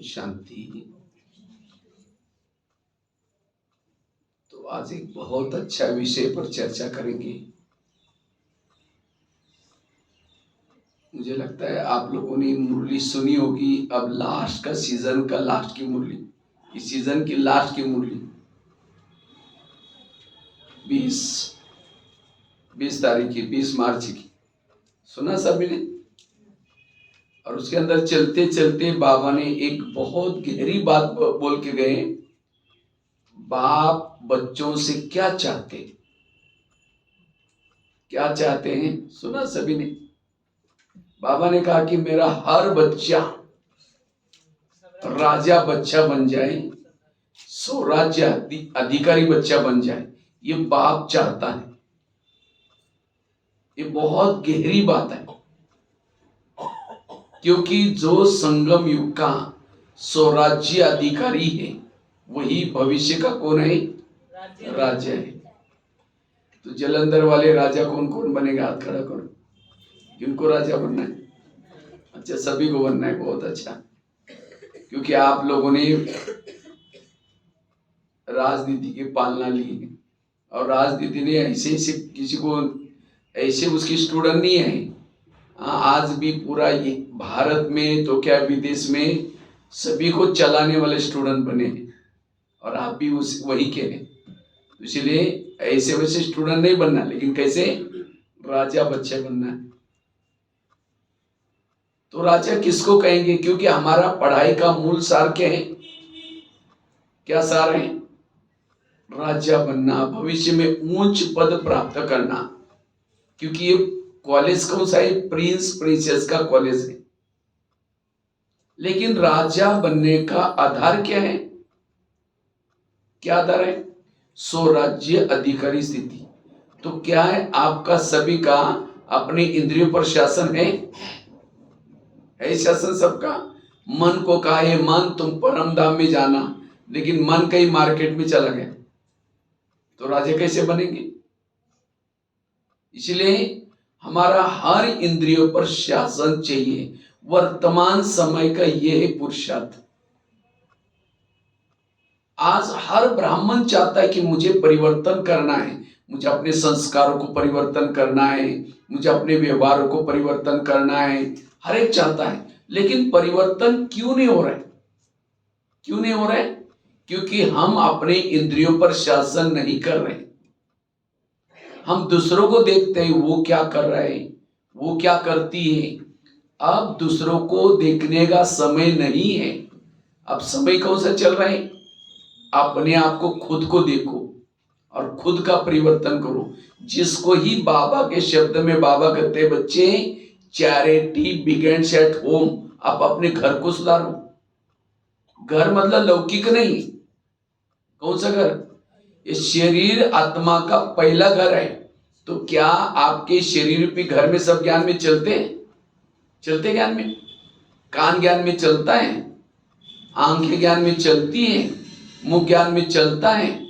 शांति। तो आज एक बहुत अच्छा विषय पर चर्चा करेंगे। मुझे लगता है आप लोगों ने मुरली सुनी होगी। अब लास्ट का सीजन का लास्ट की मुरली, इस सीजन की लास्ट की मुरली 20 तारीख की, 20 मार्च की सुना सभी ने। और उसके अंदर चलते चलते बाबा ने एक बहुत गहरी बात बोल के गए। बाप बच्चों से क्या चाहते हैं सुना सभी ने। बाबा ने कहा कि मेरा हर बच्चा राजा बच्चा बन जाए, स्वराज्य अधिकारी बच्चा बन जाए, ये बाप चाहता है। ये बहुत गहरी बात है, क्योंकि जो संगम युग का स्वराज्य अधिकारी है वही भविष्य का कौन है? राजा है। तो जलंधर वाले राजा कौन कौन बनेगा? हाथ खड़ा करो। किनको राजा बनना है? अच्छा, सभी को बनना है। बहुत अच्छा, क्योंकि आप लोगों ने राजनीति की पालना ली है और राजनीति ने ऐसे किसी को ऐसे उसकी स्टूडेंट नहीं है। आज भी पूरा ये भारत में तो क्या विदेश में सभी को चलाने वाले स्टूडेंट बने हैं और आप भी वही के हैं। इसलिए ऐसे वैसे स्टूडेंट नहीं बनना, लेकिन कैसे राजा बच्चे बनना है। तो राजा किसको कहेंगे? क्योंकि हमारा पढ़ाई का मूल सार क्या है? क्या सार है? राजा बनना, भविष्य में ऊंच पद प्राप्त करना। क्योंकि ये कॉलेज कौन सा है? प्रिंसेस का कॉलेज है। लेकिन राजा बनने का आधार क्या है? क्या आधार है? स्वराज्य अधिकारी स्थिति। तो क्या है? आपका सभी का अपने इंद्रियों पर शासन है शासन सबका। मन को कहा है मन तुम परम धाम में जाना, लेकिन मन कहीं मार्केट में चला गया तो राजा कैसे बनेंगे? इसलिए हमारा हर इंद्रियों पर शासन चाहिए। वर्तमान समय का यह है पुरुषार्थ। आज हर ब्राह्मण चाहता है कि मुझे परिवर्तन करना है, मुझे अपने संस्कारों को परिवर्तन करना है, मुझे अपने व्यवहारों को परिवर्तन करना है। हर एक चाहता है, लेकिन परिवर्तन क्यों नहीं हो रहा है? क्यों नहीं हो रहा है? क्योंकि हम अपने इंद्रियों पर शासन नहीं कर रहे। हम दूसरों को देखते हैं, वो क्या कर रहा है, वो क्या करती है। अब दूसरों को देखने का समय नहीं है। अब समय कौन सा चल रहा है? अपने आप को, खुद को देखो और खुद का परिवर्तन करो। जिसको ही बाबा के शब्द में बाबा कहते हैं, बच्चे चैरिटी बिगिंस एट होम। आप अपने घर को सुधारो। घर मतलब लौकिक नहीं। कौन सा घर? ये शरीर आत्मा का पहला घर है। तो क्या आपके शरीर पे घर में सब ज्ञान में चलते ज्ञान में? कान ज्ञान में चलता है, आंखें ज्ञान में चलती है, मुंह ज्ञान में चलता है।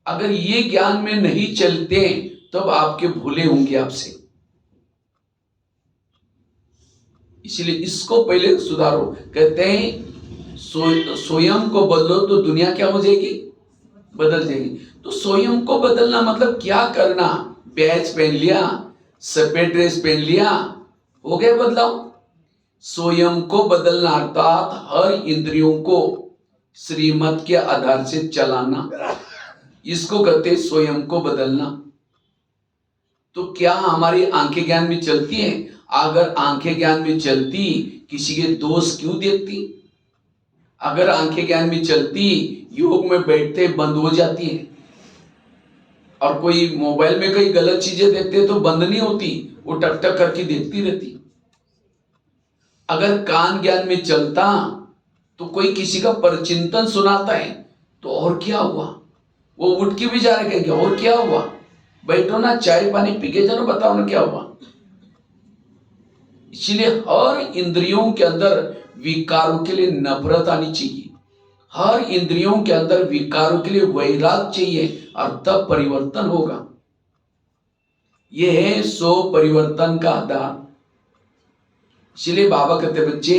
अगर ये ज्ञान में नहीं चलते तब तो आपके भूले होंगे आपसे। इसलिए इसको पहले सुधारो। कहते हैं स्वयं को बदलो तो दुनिया क्या हो जाएगी? बदल जाएगी। तो स्वयं को बदलना मतलब क्या करना? बैच पहन लिया, सफेद ड्रेस पहन लिया, हो गया बदलाव? स्वयं को बदलना अर्थात हर इंद्रियों को श्रीमत के आधार से चलाना, इसको कहते स्वयं को बदलना। तो क्या हमारी आंखें ज्ञान में चलती हैं? अगर आंखें ज्ञान में चलती, किसी के दोष क्यों देखती? अगर आंखें ज्ञान में चलती, योग में बैठते बंद हो जाती है। और कोई मोबाइल में कई गलत चीजें देखते तो बंद नहीं होती, वो टक टक करके देखती रहती। अगर कान ज्ञान में चलता तो कोई किसी का परचिंतन सुनाता है तो और क्या हुआ, वो उठ के भी जा रहे कहेंगे और क्या हुआ, बैठो ना चाय पानी पी के जाओ, बताओ ना क्या हुआ। इसलिए हर इंद्रियों के अंदर विकारों के लिए नफरत आनी चाहिए। हर इंद्रियों के अंदर विकारों के लिए वैराग चाहिए और तब परिवर्तन होगा। यह है सो परिवर्तन का आधार। इसलिए बाबा कहते बच्चे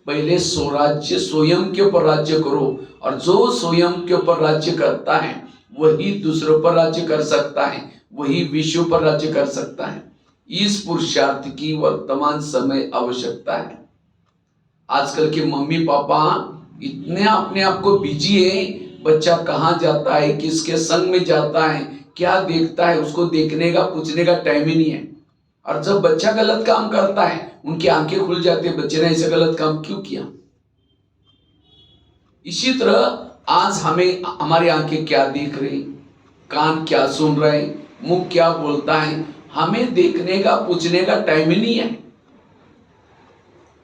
पहले स्वराज्य, स्वयं के ऊपर राज्य करो, और जो स्वयं के ऊपर राज्य करता है वही दूसरों पर राज्य कर सकता है, वही विश्व पर राज्य कर सकता है। इस पुरुषार्थ की वर्तमान समय आवश्यकता है। आजकल के मम्मी पापा इतने अपने आप को बिजी है, बच्चा कहाँ जाता है, किसके संग में जाता है, क्या देखता है, उसको देखने का पूछने का टाइम ही नहीं है। और जब बच्चा गलत काम करता है उनकी आंखें खुल जाती है, बच्चे ने ऐसा गलत काम क्यों किया। इसी तरह आज हमें हमारी आंखें क्या देख रही, कान क्या सुन रहे, मुंह क्या बोलता है, हमें देखने का पूछने का टाइम ही नहीं है।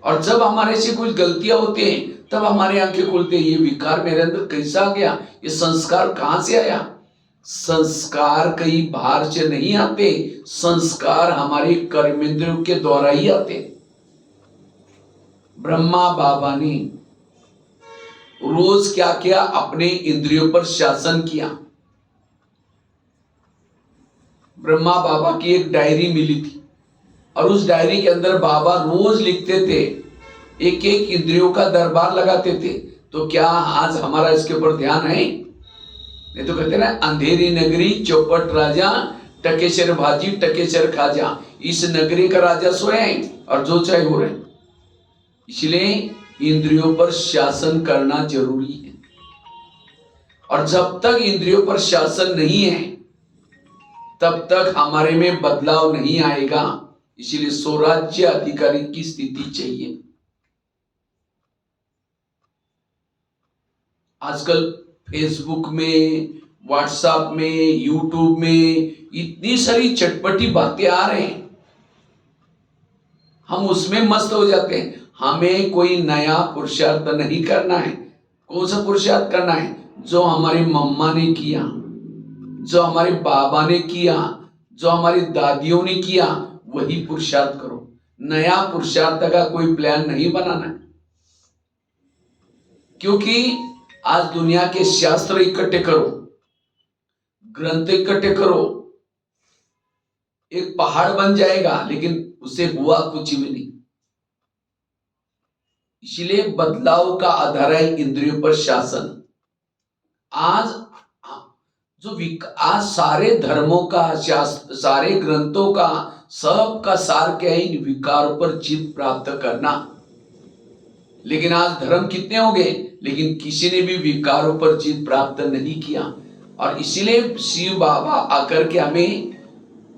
और जब हमारे से कुछ गलतियां होती हैं तब हमारी आंखें खुलती है, ये विकार मेरे अंदर कैसा आ गया, ये संस्कार कहां से आया। संस्कार कहीं बाहर से नहीं आते, संस्कार हमारे कर्मेंद्रियों के द्वारा ही आते। ब्रह्मा बाबा ने रोज क्या किया, अपने इंद्रियों पर शासन किया। ब्रह्मा बाबा की एक डायरी मिली थी और उस डायरी के अंदर बाबा रोज लिखते थे, एक एक इंद्रियों का दरबार लगाते थे। तो क्या आज हमारा इसके ऊपर ध्यान है? नहीं तो कहते ना, अंधेरी नगरी चौपट राजा, टकेसर भाजी टकेसर खाजा। इस नगरी का राजा स्वयं और जो चाहे हो रहे। इसलिए इंद्रियों पर शासन करना जरूरी है, और जब तक इंद्रियों पर शासन नहीं है तब तक हमारे में बदलाव नहीं आएगा। इसीलिए स्वराज्य अधिकारी की स्थिति चाहिए। आजकल फेसबुक में, व्हाट्सएप में, यूट्यूब में इतनी सारी चटपटी बातें आ रहे हैं, हम उसमें मस्त हो जाते हैं। हमें कोई नया पुरुषार्थ नहीं करना है। कौन सा पुरुषार्थ करना है? जो हमारी मम्मा ने किया, जो हमारे बाबा ने किया, जो हमारी दादियों ने किया, वही पुरुषार्थ करो। नया पुरुषार्थ का कोई प्लान नहीं बनाना है। क्योंकि आज दुनिया के शास्त्र इकट्ठे करो, ग्रंथ इकट्ठे करो, एक पहाड़ बन जाएगा, लेकिन उसे हुआ कुछ भी नहीं। इसलिए बदलाव का आधार है इंद्रियों पर शासन। आज आज सारे धर्मों का, सारे ग्रंथों का, सबका सार क्या है? इन विकारों पर जीत प्राप्त करना। लेकिन आज धर्म कितने हो गए, लेकिन किसी ने भी विकारों पर जीत प्राप्त नहीं किया। और इसीलिए शिव बाबा आकर के हमें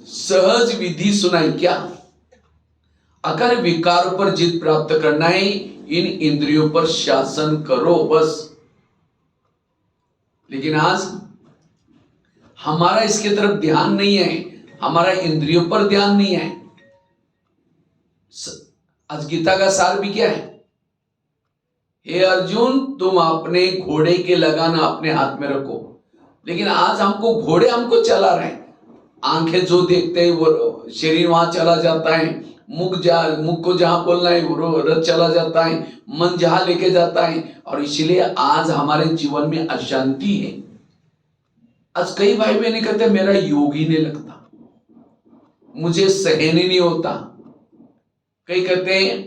सहज विधि सुनाई। क्या? अगर विकारों पर जीत प्राप्त करना है, इन इंद्रियों पर शासन करो, बस। लेकिन आज हमारा इसके तरफ ध्यान नहीं है, हमारा इंद्रियों पर ध्यान नहीं है। आज गीता का सार भी क्या है? हे अर्जुन, तुम अपने घोड़े के लगाम अपने हाथ में रखो। लेकिन आज घोड़े हमको चला रहे हैं। आंखें जो देखते हैं वो शरीर वहां चला जाता है, मुख को जहां बोलना है वो रथ चला जाता है, मन जहां लेके जाता है। और इसलिए आज हमारे जीवन में अशांति है। आज कई भाई बहन कहते हैं मेरा योग ही नहीं लगता, मुझे सहन ही नहीं होता। कई कहते हैं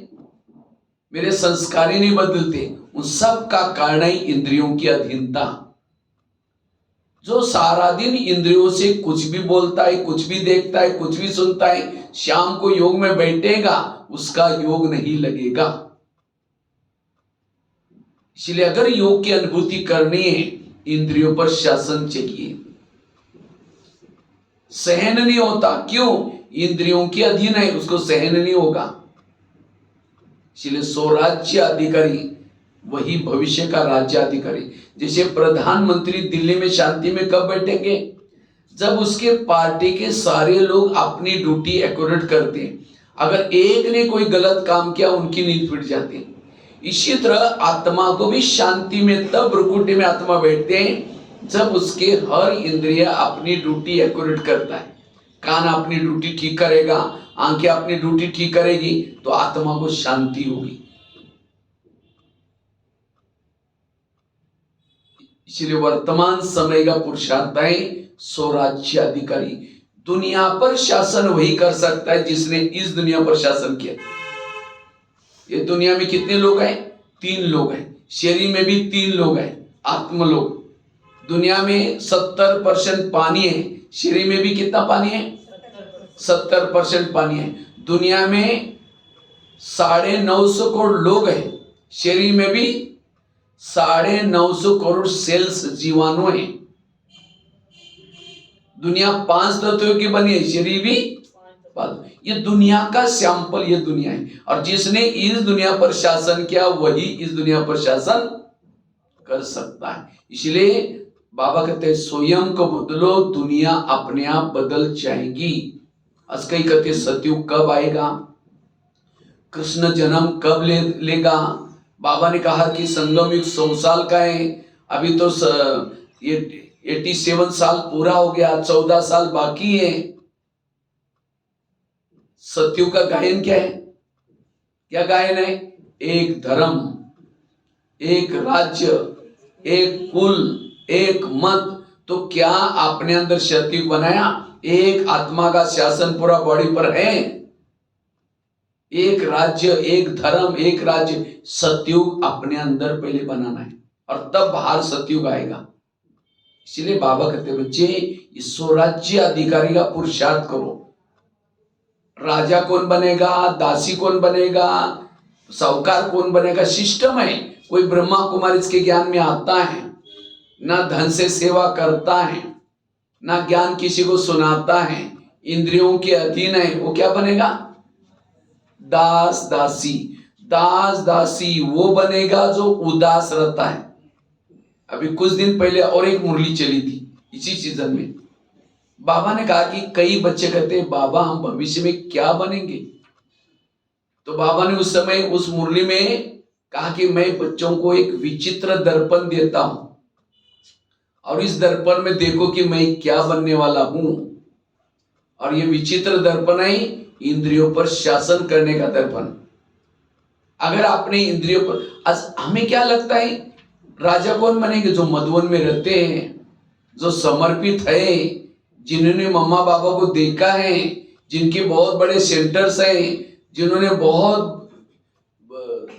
मेरे संस्कार ही नहीं बदलते। उन सब का कारण है इंद्रियों की अधीनता। जो सारा दिन इंद्रियों से कुछ भी बोलता है, कुछ भी देखता है, कुछ भी सुनता है, शाम को योग में बैठेगा, उसका योग नहीं लगेगा। इसलिए अगर योग की अनुभूति करनी है, इंद्रियों पर शासन चाहिए। सहन नहीं होता, क्यों? इंद्रियों के अधीन है, उसको सहन नहीं होगा। इसलिए स्वराज्य अधिकारी वही भविष्य का राज्य अधिकारी। जैसे प्रधानमंत्री दिल्ली में शांति में कब बैठेंगे? जब उसके पार्टी के सारे लोग अपनी ड्यूटी एक्यूरेट करते हैं। अगर एक ने कोई गलत काम किया, उनकी नींद फिट जाती है। इसी तरह आत्मा को भी शांति में तब भ्रुकुटी में आत्मा बैठते हैं जब उसके हर इंद्रिय अपनी ड्यूटी एक्यूरेट करता है। कान अपनी ड्यूटी ठीक करेगा, आंखें अपनी ड्यूटी ठीक करेगी, तो आत्मा को शांति होगी। इसलिए वर्तमान समय का पुरुषार्थ है स्वराज्य अधिकारी। दुनिया पर शासन वही कर सकता है जिसने इस दुनिया पर शासन किया। ये दुनिया में कितने लोग हैं? तीन लोग हैं, शरीर में भी तीन लोग हैं, आत्मलोक। दुनिया में 70% पानी है, शरीर में भी कितना पानी है? 70% पानी है। दुनिया में 950 करोड़ लोग हैं, शरीर में भी 950 करोड़ सेल्स जीवाणु हैं। दुनिया 5 तत्वों की बनी है, शरीर भी 5। ये दुनिया का सैंपल, ये दुनिया है। और जिसने इस दुनिया पर शासन किया वही इस दुनिया पर शासन कर सकता है। इसलिए बाबा कहते हैं स्वयं को बदलो, दुनिया अपने आप बदल जाएगी। आज कई कहते सतयुग कब आएगा, कृष्ण जन्म कब लेगा। बाबा ने कहा कि संगम युग 100 साल का है, अभी तो ये 87 साल पूरा हो गया, 14 साल बाकी है। सतयुग का गायन क्या है? क्या गायन है? एक धर्म, एक राज्य, एक कुल, एक मत। तो क्या आपने अंदर सतयुग बनाया? एक आत्मा का शासन पूरा बॉडी पर है, एक राज्य, एक धर्म, एक राज्य। सतयुग अपने अंदर पहले बनाना है और तब बाहर सतयुग आएगा। इसलिए बाबा कहते बच्चे इस स्वराज्य अधिकारी का पुरुषार्थ करो। राजा कौन बनेगा, दासी कौन बनेगा, साहूकार कौन बनेगा, सिस्टम है। कोई ब्रह्मा कुमारी इसके ज्ञान में आता है, ना धन से सेवा करता है, ना ज्ञान किसी को सुनाता है, इंद्रियों के अधीन है, वो क्या बनेगा? दास दासी। दास दासी वो बनेगा जो उदास रहता है। अभी कुछ दिन पहले और एक मुरली चली थी इसी सीजन में। बाबा ने कहा कि कई बच्चे कहते हैं बाबा हम भविष्य में क्या बनेंगे। तो बाबा ने उस समय उस मुरली में कहा कि मैं बच्चों को एक विचित्र दर्पण देता हूं और इस दर्पण में देखो कि मैं क्या बनने वाला हूं। और ये विचित्र दर्पण है इंद्रियों पर शासन करने का दर्पण। अगर आपने इंद्रियों पर, हमें क्या लगता है राजा कौन बनेंगे? जो मधुवन में रहते हैं, जो समर्पित है, जिन्होंने मम्मा पापा को देखा है, जिनके बहुत बड़े सेंटर्स हैं, जिन्होंने बहुत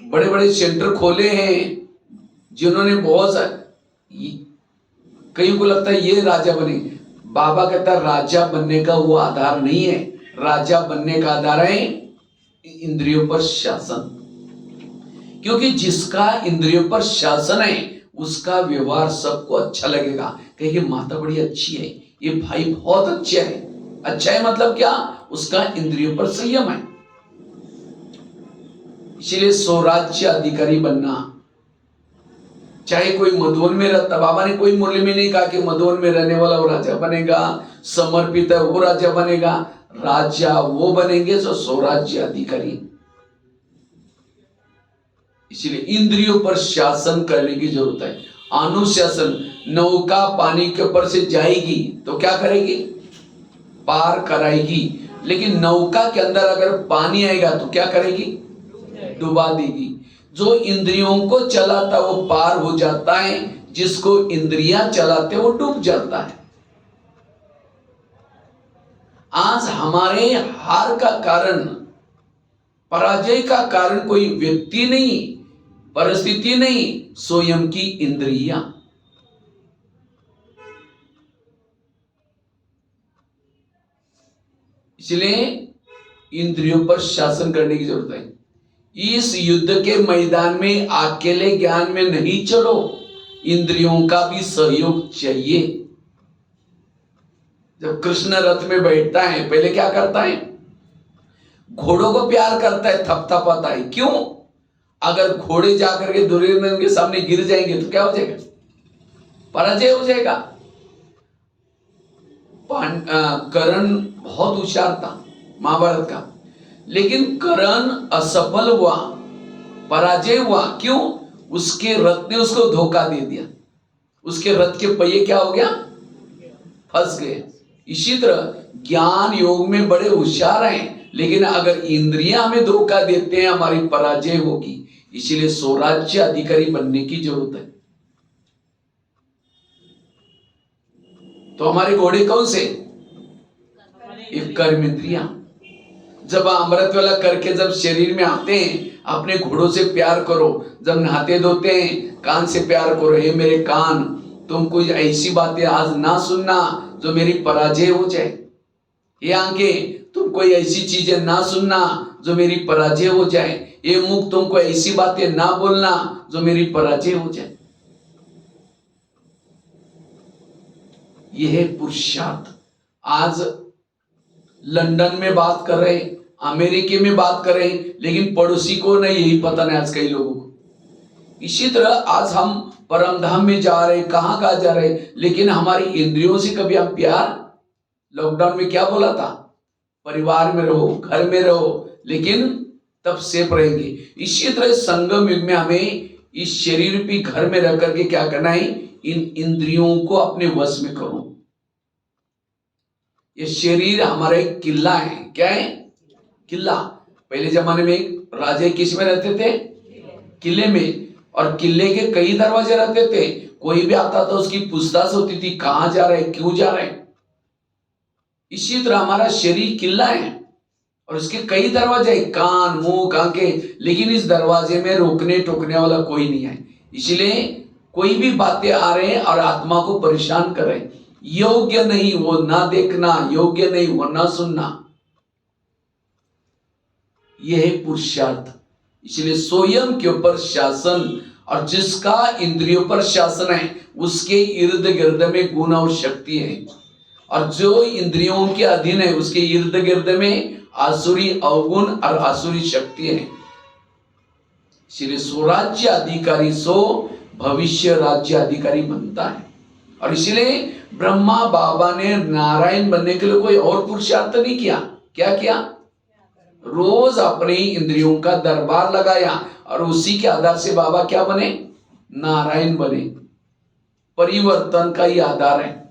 बड़े बड़े सेंटर खोले हैं, जिन्होंने बहुत कई को लगता है ये राजा बनेंगे। बाबा कहता है राजा बनने का वो आधार नहीं है। राजा बनने का आधार है इंद्रियों पर शासन। क्योंकि जिसका इंद्रियों पर शासन है उसका व्यवहार सबको अच्छा लगेगा। कहेंगे माता बड़ी अच्छी है, ये भाई बहुत अच्छा है। अच्छा है मतलब क्या? उसका इंद्रियों पर संयम है। इसलिए स्वराज्य अधिकारी बनना, चाहे कोई मधुवन में रहता, बाबा ने कोई मुरली में नहीं कहा कि मधुवन में रहने वाला वो राजा बनेगा, समर्पित है वो राजा बनेगा। राजा वो बनेंगे जो स्वराज्य अधिकारी। इसलिए इंद्रियों पर शासन करने की जरूरत है। अनुशासन, नौका पानी के ऊपर से जाएगी तो क्या करेगी? पार कराएगी। लेकिन नौका के अंदर अगर पानी आएगा तो क्या करेगी? डुबा देगी। जो इंद्रियों को चलाता वो पार हो जाता है, जिसको इंद्रियां चलाते वो डूब जाता है। आज हमारे हार का कारण, पराजय का कारण कोई व्यक्ति नहीं, परिस्थिति नहीं, स्वयं की इंद्रियां। इसलिए इंद्रियों पर शासन करने की जरूरत है। इस युद्ध के मैदान में अकेले ज्ञान में नहीं चलो, इंद्रियों का भी सहयोग चाहिए। जब कृष्ण रथ में बैठता है पहले क्या करता है? घोड़ों को प्यार करता है, थपथपाता है। क्यों? अगर घोड़े जाकर के दुर्योधन के सामने गिर जाएंगे तो क्या हो जाएगा? पराजय हो जाएगा। कर्ण बहुत होशियार था महाभारत का, लेकिन कर्ण असफल हुआ, पराजय हुआ। क्यों? उसके रथ ने उसको धोखा दे दिया। उसके रथ के पहिए क्या हो गया? फंस गए। इसी तरह ज्ञान योग में बड़े होशियार हैं, लेकिन अगर इंद्रियां हमें धोखा देते हैं हमारी पराजय होगी। इसीलिए स्वराज्य अधिकारी बनने की जरूरत है। तो हमारे घोड़े कौन से? एक कर्म इंद्रियां। जब अमृत वाला करके जब शरीर में आते हैं, अपने घोड़ों से प्यार करो। जब नहाते धोते हैं, कान से प्यार करो। हे मेरे कान, तुम कोई ऐसी बातें आज ना सुनना जो मेरी पराजय हो जाए। ये आंखें, तुम कोई ऐसी चीजें ना सुनना जो मेरी पराजय हो जाए। ये मुख, तुमको ऐसी बातें ना बोलना जो मेरी पराजय हो जाए। यह है पुरुषार्थ। आज लंदन में बात कर रहे, अमेरिका में बात कर रहे, लेकिन पड़ोसी को नहीं, यही पता नहीं आज कई लोगों को। इसी तरह आज हम परम धाम में जा रहे, कहां कहां जा रहे, लेकिन हमारी इंद्रियों से कभी हम प्यार। लॉकडाउन में क्या बोला था? परिवार में रहो, घर में रहो, लेकिन तब सेफ रहेंगे। इसी तरह संगम युग में हमें इस शरीर रूपी घर में रह करके क्या करना है? इन इंद्रियों को अपने वश में करो। ये शरीर हमारा एक किला है। क्या है? किला। पहले जमाने में राजे किस में रहते थे? किले में। और किले के कई दरवाजे रहते थे। कोई भी आता था उसकी पूछताछ होती थी, कहां जा रहे, क्यों जा रहे। इसी तरह हमारा शरीर किला है और उसके कई दरवाजे, कान, मुंह, आंखें, लेकिन इस दरवाजे में रोकने टोकने वाला कोई नहीं है। इसलिए कोई भी बातें आ रहे हैं और आत्मा को परेशान कर रहे हैं। योग्य नहीं वो ना देखना, योग्य नहीं वो ना सुनना। यह है पुरुषार्थ। इसलिए स्वयं के ऊपर शासन, और जिसका इंद्रियों पर शासन है उसके इर्द गिर्द में गुण और शक्ति है। और जो इंद्रियों के अधीन है उसके इर्द गिर्द में आसुरी अवगुण और आसुरी शक्ति है। इसलिए स्वराज्य अधिकारी सो भविष्य राज्य अधिकारी बनता है। और इसलिए ब्रह्मा बाबा ने नारायण बनने के लिए कोई और पुरुषार्थ नहीं किया। क्या किया? रोज अपनी इंद्रियों का दरबार लगाया और उसी के आधार से बाबा क्या बने? नारायण बने। परिवर्तन का ही आधार है।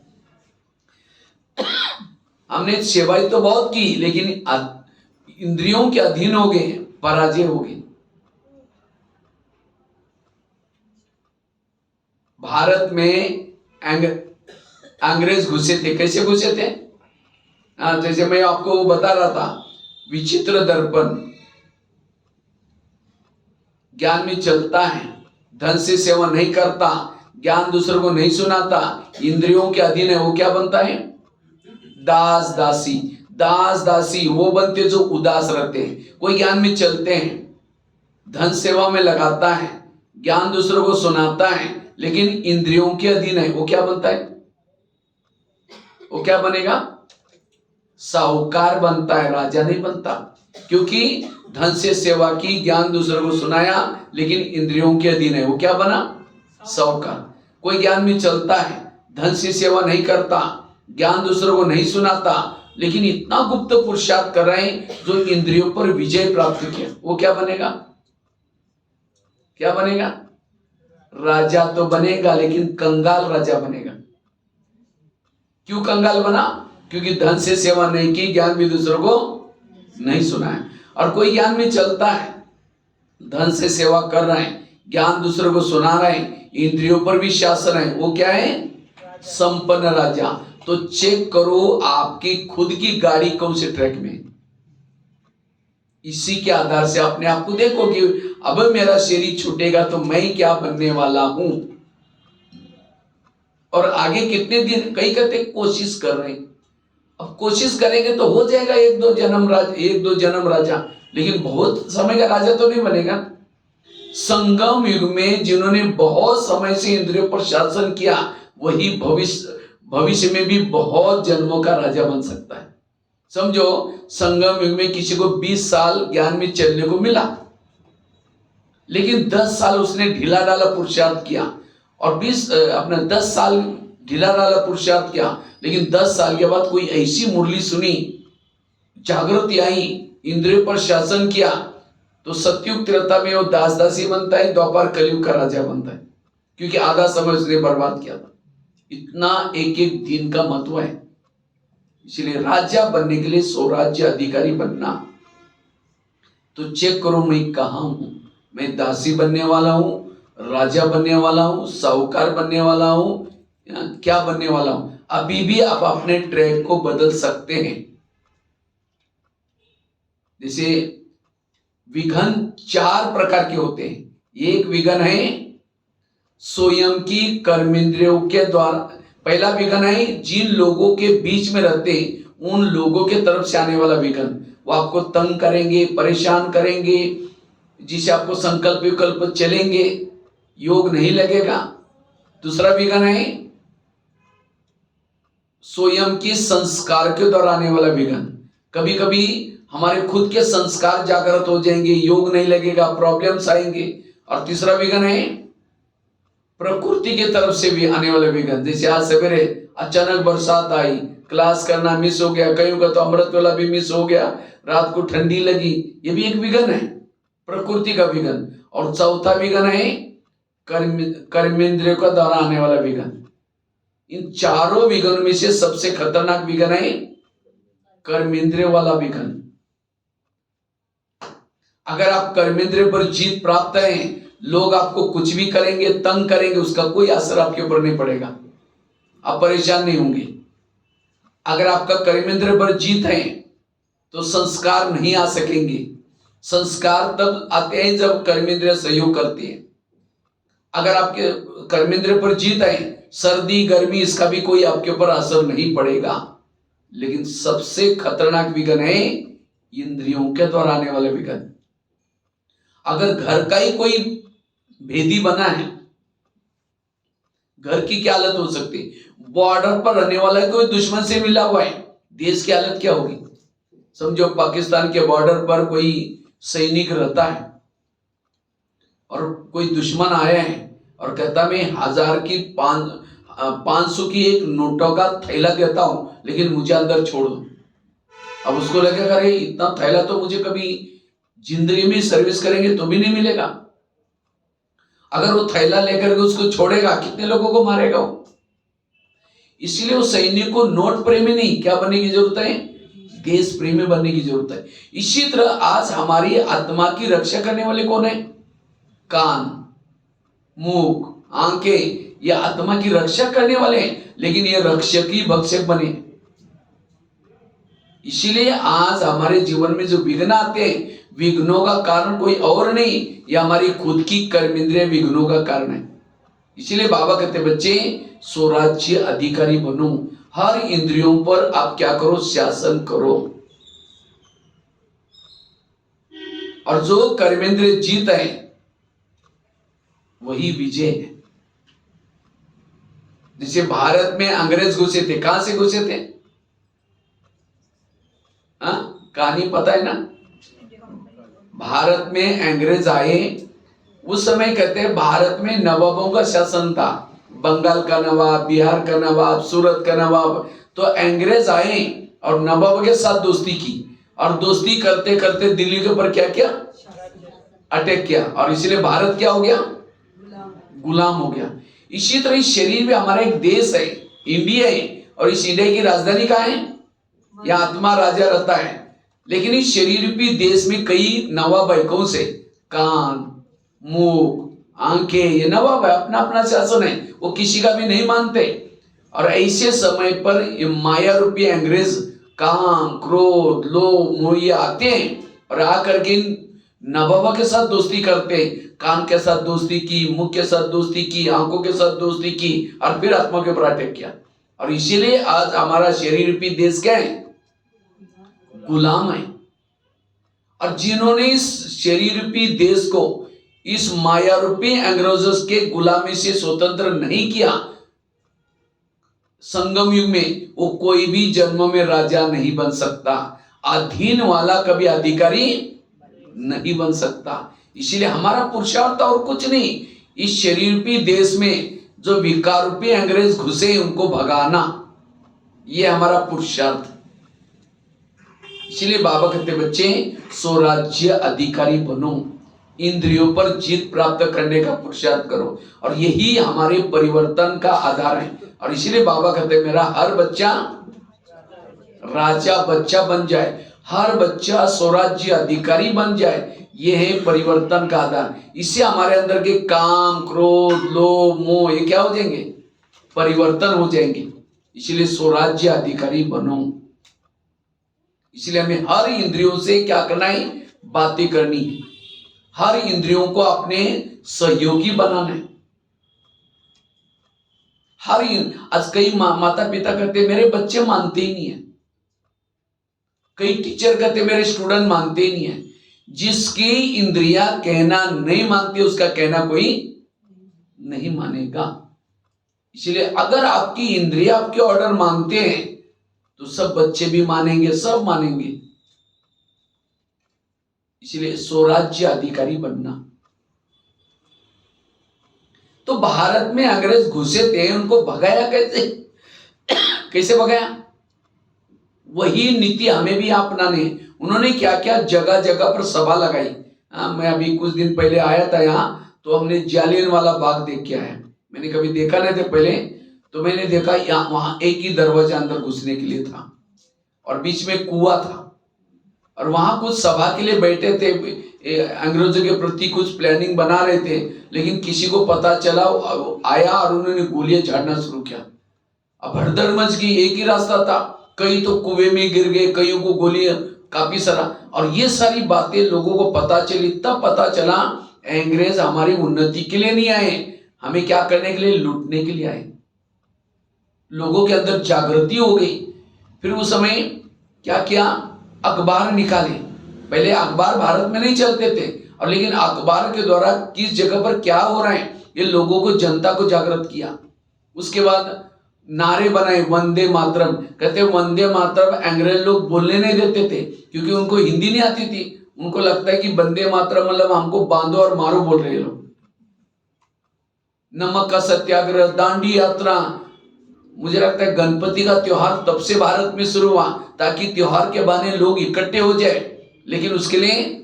हमने सेवाई तो बहुत की, लेकिन इंद्रियों के अधीन हो गए, पराजय हो गई। भारत में अंग्रेज घुसे थे। कैसे घुसे थे? जैसे मैं आपको बता रहा था, विचित्र दर्पण। ज्ञान में चलता है, धन से सेवा नहीं करता, ज्ञान दूसरों को नहीं सुनाता, इंद्रियों के अधीन है, वो क्या बनता है? दास दासी। दास दासी वो बनते जो उदास रहते हैं। कोई ज्ञान में चलते हैं, धन सेवा में लगाता है, ज्ञान दूसरों को सुनाता है, लेकिन इंद्रियों के अधीन है, वो क्या बनता है? वो क्या बनेगा? साहूकार बनता है, राजा नहीं बनता। क्योंकि धन से सेवा की, ज्ञान दूसरों को सुनाया, लेकिन इंद्रियों के अधीन है, वो क्या बना? साहूकार। कोई ज्ञान में चलता है, धन से सेवा नहीं करता, ज्ञान दूसरों को नहीं सुनाता, लेकिन इतना गुप्त पुरुषार्थ कर रहे हैं जो इंद्रियों पर विजय प्राप्त किया, वो क्या बनेगा? क्या बनेगा? राजा तो बनेगा, लेकिन कंगाल राजा बनेगा। क्यों कंगाल बना? क्योंकि धन से सेवा नहीं की, ज्ञान भी दूसरों को नहीं सुनाया। और कोई ज्ञान में चलता है, धन से सेवा कर रहे हैं, ज्ञान दूसरों को सुना रहे हैं, इंद्रियों पर भी शासन है, वो क्या है? संपन्न राजा। तो चेक करो आपकी खुद की गाड़ी कौन से ट्रैक में। इसी के आधार से अपने आप को देखो कि अब मेरा शरीर छूटेगा तो मैं क्या बनने वाला हूं। और आगे कितने दिन, कई कहते कोशिश कर रहे हैं। अब कोशिश करेंगे तो हो जाएगा एक दो जन्म राजा, लेकिन बहुत समय का राजा तो नहीं बनेगा। संगम युग में जिन्होंने बहुत समय से इंद्रियों पर शासन किया, वही भविष्य में भी बहुत जन्मों का राजा बन सकता है। समझो, संगम युग में किसी को 20 साल ज्ञान में चलने को मिला, लेकिन 10 साल उसने ढीला डाला पुरुषार्थ किया, और 10 साल ढीला डाला पुरुषार्थ किया, लेकिन 10 साल के बाद कोई ऐसी मुरली सुनी, जागृति आई, इंद्रियों पर शासन किया, तो सतयुग त्रेता में वो दास दासी बनता है, द्वापर कलयुग का राजा बनता है, क्योंकि आधा समय उसने बर्बाद किया था। इतना एक एक दिन का महत्व है। इसलिए राजा बनने के लिए स्वराज्य अधिकारी बनना। तो चेक करो मैं कहां हूं। मैं दासी बनने वाला हूं, राजा बनने वाला हूं, साहूकार बनने वाला हूं, क्या बनने वाला हूं? अभी भी आप अपने ट्रैक को बदल सकते हैं। जैसे विघन 4 प्रकार के होते हैं। एक विघन है स्वयं की कर्मेंद्रियों के द्वारा। पहला विघन है जिन लोगों के बीच में रहते हैं उन लोगों के तरफ से आने वाला विघन। वो आपको तंग करेंगे, परेशान करेंगे, जिसे आपको संकल्प विकल्प चलेंगे, योग नहीं लगेगा। दूसरा विघन है स्वयं के संस्कार के द्वारा आने वाला विघन। कभी कभी हमारे खुद के संस्कार जागृत हो जाएंगे, योग नहीं लगेगा, प्रॉब्लम्स आएंगे। और तीसरा विघन है प्रकृति की तरफ से भी आने वाले विघन। जैसे आज सवेरे अचानक बरसात आई, क्लास करना मिस हो गया, कईयों का तो अमृत वाला भी मिस हो गया, रात को ठंडी लगी, ये भी एक विघन है, प्रकृति का विघन। और चौथा विघन है कर्मेंद्रियों का द्वारा आने वाला विघन। इन चारों विघन में से सबसे खतरनाक विघन है कर्मेंद्रिय वाला विघन। अगर आप कर्मेंद्रिय पर जीत प्राप्त है, लोग आपको कुछ भी करेंगे, तंग करेंगे, उसका कोई असर आपके ऊपर नहीं पड़ेगा, आप परेशान नहीं होंगे। अगर आपका कर्मेंद्रिय पर जीत है तो संस्कार नहीं आ सकेंगे। संस्कार तब आते हैं जब कर्मेंद्रिय सहयोग करती है। अगर आपके कर्मेंद्रिय पर जीत है, सर्दी गर्मी इसका भी कोई आपके ऊपर असर नहीं पड़ेगा। लेकिन सबसे खतरनाक विघन है इंद्रियों के द्वारा आने वाले विघन। अगर घर का ही कोई भेदी बना है, घर की क्या हालत हो सकती है? बॉर्डर पर रहने वाला है, कोई दुश्मन से मिला हुआ है, देश की हालत क्या होगी? समझो पाकिस्तान के बॉर्डर पर कोई सैनिक रहता है और कोई दुश्मन आया है और कहता मैं 1000 की 500 की एक नोटों का थैला देता हूं, लेकिन मुझे अंदर छोड़ दो। अब उसको लगेगा अरे इतना थैला तो मुझे कभी जिंदगी में सर्विस करेंगे तो भी नहीं मिलेगा। अगर वो थैला लेकर के उसको छोड़ेगा, कितने लोगों को मारेगा वो? इसलिए वो सैनिक को नोट प्रेमी नहीं, क्या बनने की जरूरत है? देश प्रेमी बनने की जरूरत है। इसी तरह आज हमारी आत्मा की रक्षा करने वाले कौन है? कान, मुख, आंखें, ये आत्मा की रक्षा करने वाले हैं, लेकिन ये रक्षक ही भक्षक बने। इसीलिए आज हमारे जीवन में जो विघ्न आते हैं, विघ्नों का कारण कोई और नहीं, ये हमारी खुद की कर्मेंद्रिय विघ्नों का कारण है। इसीलिए बाबा कहते बच्चे स्वराज्य अधिकारी बनो, हर इंद्रियों पर आप क्या करो? शासन करो। और जो कर्मेंद्रिय जीत है वही विजय है। जैसे भारत में अंग्रेज घुसे थे, कहां से घुसे थे? कहानी पता है ना? भारत में अंग्रेज आए, उस समय कहते हैं भारत में नवाबों का शासन था, बंगाल का नवाब, बिहार का नवाब, सूरत का नवाब। तो अंग्रेज आए और नवाब के साथ दोस्ती की, और दोस्ती करते करते दिल्ली के ऊपर क्या किया? अटैक किया, और इसलिए भारत क्या हो गया? गुलाम हो गया। इसी तरह इस शरीर में हमारा एक देश है, इंडिया है, और इस इंडिया की राजधानी कहाँ है? यहाँ आत्मा राजा रहता है। लेकिन इस शरीर रूपी देश में कई नवाब है। कौन से? कान, मुख, आंखें, ये नवाब है, अपना अपना शासन है, वो किसी का भी नहीं मानते। और ऐसे समय पर ये माया रूपी अंग्रेज काम, क्रोध, लोभ, मोह आते हैं और आकर के नवाबों के साथ दोस्ती करते हैं। कान के साथ दोस्ती की, मुख के साथ दोस्ती की, आंखों के साथ दोस्ती की, और फिर आत्मा के ऊपर अटैक किया। और इसीलिए आज हमारा शरीर रूपी देश क्या है? गुलाम है। और जिन्होंने इस शरीर रूपी देश को इस माया रूपी अंग्रेजों के गुलामी से स्वतंत्र नहीं किया, संगम युग में वो कोई भी जन्म में राजा नहीं बन सकता, अधीन वाला कभी अधिकारी नहीं बन सकता। इसीलिए हमारा पुरुषार्थ और कुछ नहीं, इस शरीर रूपी देश में जो विकार रूपी अंग्रेज घुसे उनको भगाना, ये हमारा पुरुषार्थ। इसलिए बाबा कहते बच्चे स्वराज्य अधिकारी बनो, इंद्रियों पर जीत प्राप्त करने का पुरुषार्थ करो, और यही हमारे परिवर्तन का आधार है। और इसलिए बाबा कहते मेरा हर बच्चा राजा बच्चा बन जाए, हर बच्चा स्वराज्य अधिकारी बन जाए, ये है परिवर्तन का आधार। इससे हमारे अंदर के काम, क्रोध, लोभ, मोह, ये क्या हो जाएंगे? परिवर्तन हो जाएंगे। इसलिए स्वराज्य अधिकारी बनो। इसलिए हमें हर इंद्रियों से क्या करना है, बातें करनी है। हर इंद्रियों को अपने सहयोगी बनाना है। आज कई माता पिता कहते मेरे बच्चे मानते ही नहीं है, कई टीचर कहते मेरे स्टूडेंट मानते ही नहीं है। जिसकी इंद्रियां कहना नहीं मानती उसका कहना कोई नहीं मानेगा। इसलिए अगर आपकी इंद्रियां आपके ऑर्डर मानते हैं तो सब बच्चे भी मानेंगे, सब मानेंगे। इसलिए स्वराज्य अधिकारी बनना। तो भारत में अंग्रेज घुसे थे, उनको भगाया कैसे? कैसे भगाया? वही नीति हमें भी अपनाने। उन्होंने क्या क्या जगह जगह पर सभा लगाई। मैं अभी कुछ दिन पहले आया था यहाँ, तो हमने जालियनवाला बाग देख के आया। मैंने कभी देखा नहीं था पहले, तो मैंने देखा यहाँ वहां एक ही दरवाजा अंदर घुसने के लिए था और बीच में कुआं था, और वहां कुछ सभा के लिए बैठे थे, अंग्रेजों के प्रति कुछ प्लानिंग बना रहे थे। लेकिन किसी को पता चला, आया और उन्होंने गोलियां झाड़ना शुरू किया। अब भड़दड़ मच गई। एक ही रास्ता था, कई तो कुएं में गिर गए, कईयों को गोलियां, काफी सारा। और ये सारी बातें लोगों को पता चली, तब पता चला अंग्रेज हमारी उन्नति के लिए नहीं आए, हमें क्या करने के लिए, लूटने के लिए आए। लोगों के अंदर जागृति हो गई। फिर उस समय क्या किया, अखबार निकाले। पहले अखबार भारत में नहीं चलते थे, और लेकिन अखबार के द्वारा किस जगह पर क्या हो रहा है ये लोगों को, जनता को जागृत किया। उसके बाद नारे बनाए, वंदे मातरम। कहते वंदे मातरम अंग्रेज लोग बोलने नहीं देते थे, क्योंकि उनको हिंदी नहीं आती थी। उनको लगता है कि वंदे मातरम मतलब हमको बांधो और मारो बोल रहे लोग। नमक का सत्याग्रह, दांडी यात्रा। मुझे लगता है गणपति का त्योहार तब से भारत में शुरू हुआ, ताकि त्योहार के बहाने लोग इकट्ठे हो जाए, लेकिन उसके लिए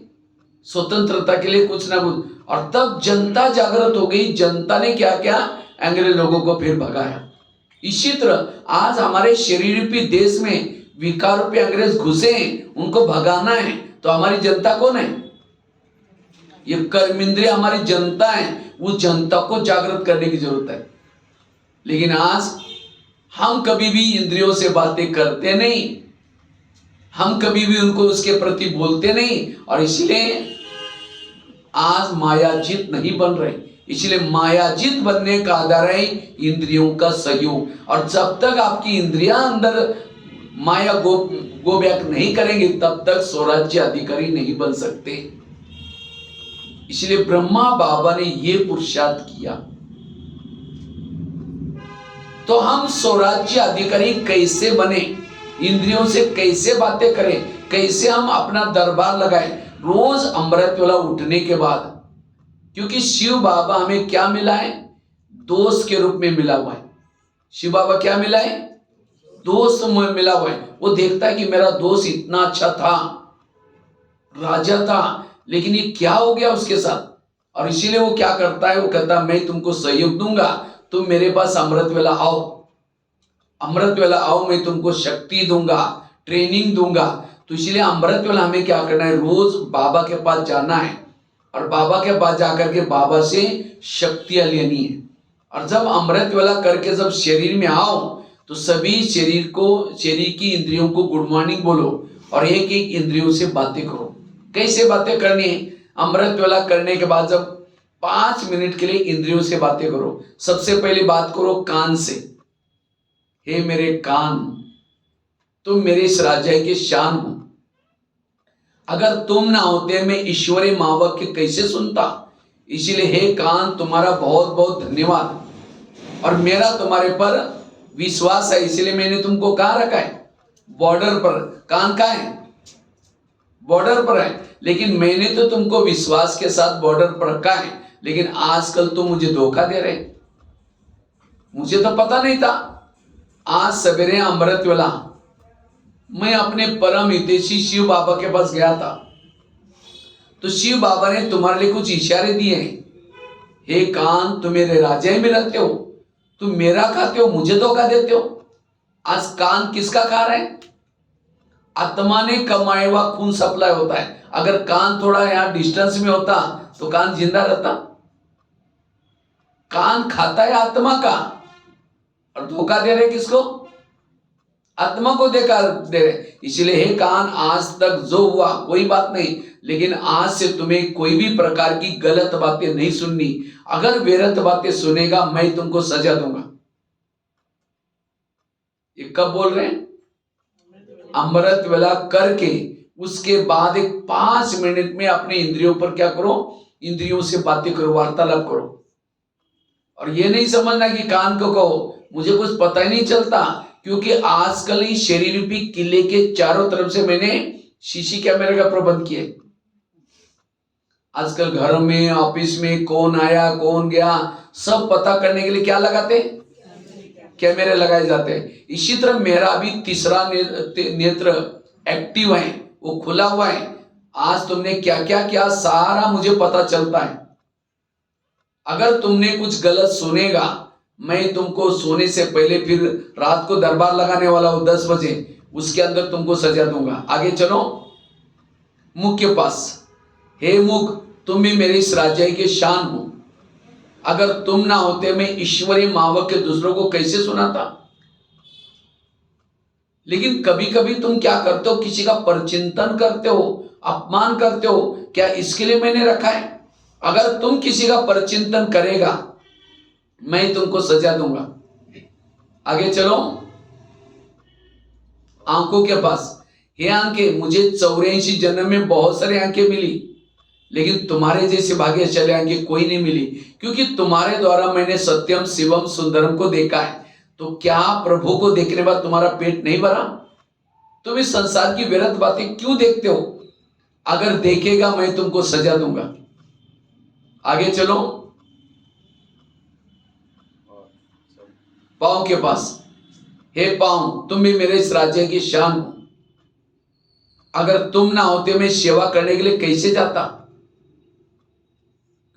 स्वतंत्रता के लिए कुछ ना कुछ। और तब जनता जागृत हो गई। जनता ने क्या क्या, अंग्रेज लोगों को फिर भगाया। इसी तरह आज हमारे शरीर रूपी देश में विकार रूपी अंग्रेज घुसे, उनको भगाना है। तो हमारी जनता कौन है? ये कर्मेंद्रिय हमारी जनता है। उस जनता को जागृत करने की जरूरत है। लेकिन आज हम कभी भी इंद्रियों से बातें करते नहीं, हम कभी भी उनको उसके प्रति बोलते नहीं, और इसलिए आज मायाजीत नहीं बन रहे। इसलिए मायाजीत बनने का आधार है इंद्रियों का सहयोग। और जब तक आपकी इंद्रियां अंदर माया गो बैक नहीं करेंगे, तब तक स्वराज्य अधिकारी नहीं बन सकते। इसलिए ब्रह्मा बाबा ने यह पुरुषार्थ किया। तो हम स्वराज्य अधिकारी कैसे बने, इंद्रियों से कैसे बातें करें, कैसे हम अपना दरबार लगाएं रोज अमृत वेला उठने के बाद। क्योंकि शिव बाबा हमें क्या मिला है, दोस्त के रूप में मिला हुआ है। शिव बाबा क्या मिला है, दोस्त में मिला हुआ है। वो देखता है कि मेरा दोस्त इतना अच्छा था, राजा था, लेकिन ये क्या हो गया उसके साथ। और इसीलिए वो क्या करता है, वो कहता है मैं तुमको सहयोग दूंगा, तुम मेरे पास अमृत वेला आओ, अमृत वेला आओ, मैं तुमको शक्ति दूंगा, ट्रेनिंग दूंगा। तो इसलिए अमृत वेला हमें क्या करना है, रोज बाबा के पास जाना है, और बाबा के पास जाकर के बाबा से शक्तियां लेनी है। और जब अमृत वेला करके जब शरीर में आओ, तो सभी शरीर की इंद्रियों को गुड मॉर्निंग बोलो, और एक एक इंद्रियों से बातें करो। कैसे बातें करनी है, अमृत वेला करने के बाद जब 5 मिनट के लिए इंद्रियों से बातें करो। सबसे पहले बात करो कान से। हे मेरे कान, तुम मेरे इस राज्य के शान हो। अगर तुम ना होते मैं ईश्वरी महावाक्य कैसे सुनता। इसीलिए हे कान, तुम्हारा बहुत बहुत धन्यवाद, और मेरा तुम्हारे पर विश्वास है, इसलिए मैंने तुमको कहाँ रखा है, बॉर्डर पर। कान कहाँ है, बॉर्डर पर है। लेकिन मैंने तो तुमको विश्वास के साथ बॉर्डर पर रखा है, लेकिन आजकल तुम मुझे धोखा दे रहे। मुझे तो पता नहीं था। आज सवेरे अमृत वेला मैं अपने परम हितैषी शिव बाबा के पास गया था, तो शिव बाबा ने तुम्हारे लिए कुछ इशारे दिए हैं। हे कान, तुम मेरे राज्य में रहते हो, तुम मेरा खाते हो, मुझे धोखा देते हो। आज कान किसका खा रहे हैं, आत्मा ने कमाया हुआ खून सप्लाई होता है। अगर कान थोड़ा यहां डिस्टेंस में होता तो कान जिंदा रहता। कान खाता है आत्मा का, और धोखा दे रहे किसको, आत्मा को देखा दे रहे। इसलिए हे कान, आज तक जो हुआ कोई बात नहीं, लेकिन आज से तुम्हें कोई भी प्रकार की गलत बातें नहीं सुननी। अगर व्यर्थ बातें सुनेगा मैं तुमको सजा दूंगा। ये कब बोल रहे हैं? अमृत वेला करके उसके बाद एक 5 मिनट में अपने इंद्रियों पर क्या करो, इंद्रियों से बातें करो, वार्तालाप करो। और ये नहीं समझना कि कान को कहो मुझे कुछ पता ही नहीं चलता, क्योंकि आजकल ही शरीर रूपी किले के चारों तरफ से मैंने शीशी कैमरे का प्रबंध किया। आजकल घर में, ऑफिस में कौन आया कौन गया सब पता करने के लिए क्या लगाते, कैमरे लगाए जाते हैं। इसी तरह मेरा भी तीसरा नेत्र एक्टिव है, वो खुला हुआ है। आज तुमने क्या क्या किया सारा मुझे पता चलता है। अगर तुमने कुछ गलत सुनेगा मैं तुमको सोने से पहले फिर रात को दरबार लगाने वाला हूं 10 बजे, उसके अंदर तुमको सजा दूंगा। आगे चलो मुख के पास। हे मुख, तुम भी मेरे इस राज्य के शान हो। अगर तुम ना होते मैं ईश्वरीय महावाक्य दूसरों को कैसे सुनाता। लेकिन कभी कभी तुम क्या करते हो, किसी का परचिंतन करते हो, अपमान करते हो। क्या इसके लिए मैंने रखा है? अगर तुम किसी का परचिंतन करेगा मैं तुमको सजा दूंगा। आगे चलो आंखों के पास। हे आंखें, मुझे 84 जन्म में बहुत सारे आंखें मिली, लेकिन तुम्हारे जैसे भाग्यशाली आंखें कोई नहीं मिली, क्योंकि तुम्हारे द्वारा मैंने सत्यम शिवम सुंदरम को देखा है। तो क्या प्रभु को देखने बाद तुम्हारा पेट नहीं भरा? तुम इस संसार की व्यर्थ बातें क्यों देखते हो? अगर देखेगा मैं तुमको सजा दूंगा। आगे चलो पांव के पास। हे पांव, तुम भी मेरे इस राज्य की शान हो। अगर तुम ना होते मैं सेवा करने के लिए कैसे जाता?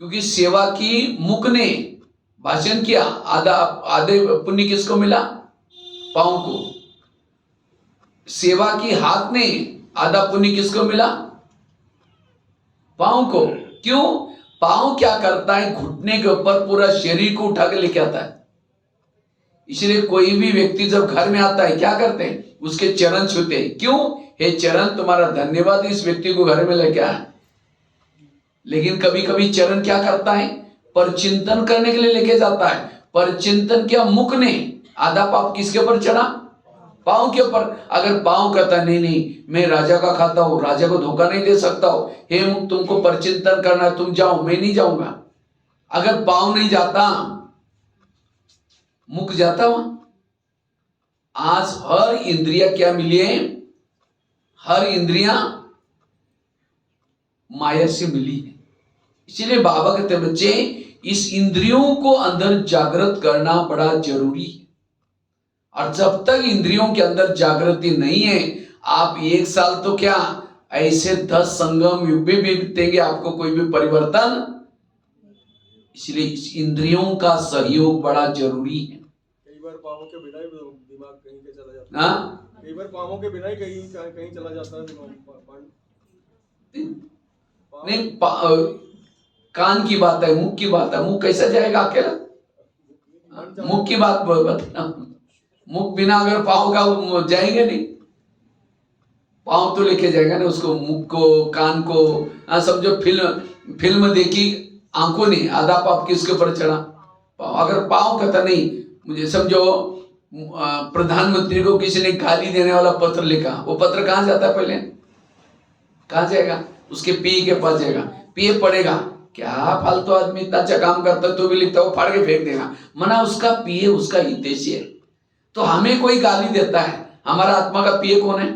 क्योंकि सेवा की मुख ने भाषण किया, आधे पुण्य किसको मिला? पांव को। सेवा की हाथ ने आधा पुण्य किसको मिला? पांव को। क्यों? पांव क्या करता है, घुटने के ऊपर पूरा शरीर को उठा के लेके आता है। इसलिए कोई भी व्यक्ति जब घर में आता है क्या करते हैं, उसके चरण छूते हैं। क्यों? हे चरण, तुम्हारा धन्यवाद इस व्यक्ति को घर में लेके आया। लेकिन कभी कभी चरण क्या करता है, परचिंतन करने के लिए लेके जाता है। परचिंतन किया मुख ने, आधा पाप किसके ऊपर चढ़ा? पांव के ऊपर। अगर पांव कहता नहीं नहीं मैं राजा का खाता हूं, राजा को धोखा नहीं दे सकता हूं, हे मुख तुमको परचिंतन करना है, तुम जाओ, मैं नहीं जाऊंगा। अगर पांव नहीं जाता मुख जाता वहां। आज हर इंद्रिया क्या मिली है? हर इंद्रिया माया से मिली है। इसलिए बाबा कहते बच्चे, इस इंद्रियों को अंदर जागृत करना बड़ा जरूरी है। और जब तक इंद्रियों के अंदर जागृति नहीं है, आप 1 साल तो क्या ऐसे 10 संगम युग भी बीतेंगे, आपको कोई भी परिवर्तन। इसलिए इस इंद्रियों का सहयोग बड़ा जरूरी है। कई बार पाँवों के बिना ही दिमाग कहीं पे चला जाता है। हाँ, कई बार पाँवों के बिना ही कहीं कहीं चला जाता है दिमाग। नहीं, कान की बात है, मुख की बात है। मुख कैसा जाएगा अकेला? मुख की बात बता। मुख बिना अगर पाँव का जाएंगे नहीं, पाँव तो लेके जाएगा ना उसको, मुख को, कान को। समझो फिल्म देखी आंखों ने, आधा पाप किसके ऊपर चढ़ा? पाँव। अगर पाँव कहता नहीं, मुझे समझो प्रधानमंत्री को किसी ने गाली देने वाला पत्र लिखा, वो पत्र कहां जाता है? पहले कहां जाएगा? उसके पीए के पास जाएगा, पीए पढ़ेगा, क्या फालतू आदमी इतना अच्छा काम करता है तो भी लिखता, वो फाड़ के फेंक देगा। मना उसका पीए उसका हितैषी है। तो हमें कोई गाली देता है, हमारा आत्मा का पीए कौन है?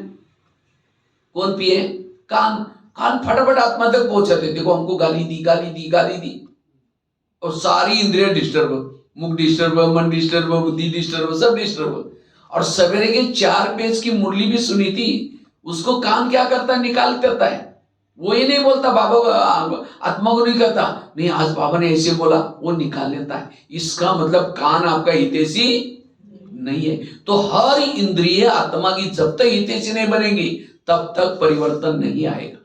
कौन पीए? कान। कान फटाफट आत्मा तक पहुंचाते, देखो हमको गाली दी, गाली दी, गाली दी। और सारी इंद्रियां डिस्टर्ब, मुख डिस्टर्ब, मन डिस्टर्ब, बुद्धि डिस्टर्ब, सब डिस्टर्ब। और सवेरे के 4 पेज की मुरली भी सुनी थी, उसको कान क्या करता है? निकाल देता है। वो ये नहीं बोलता बाबा, आत्मा को नहीं कहता नहीं आज बाबा ने ऐसे बोला, वो निकाल लेता है। इसका मतलब कान आपका हितैषी नहीं है। तो हर इंद्रिय आत्मा की जब तक हितैषी नहीं बनेगी तब तक परिवर्तन नहीं आएगा।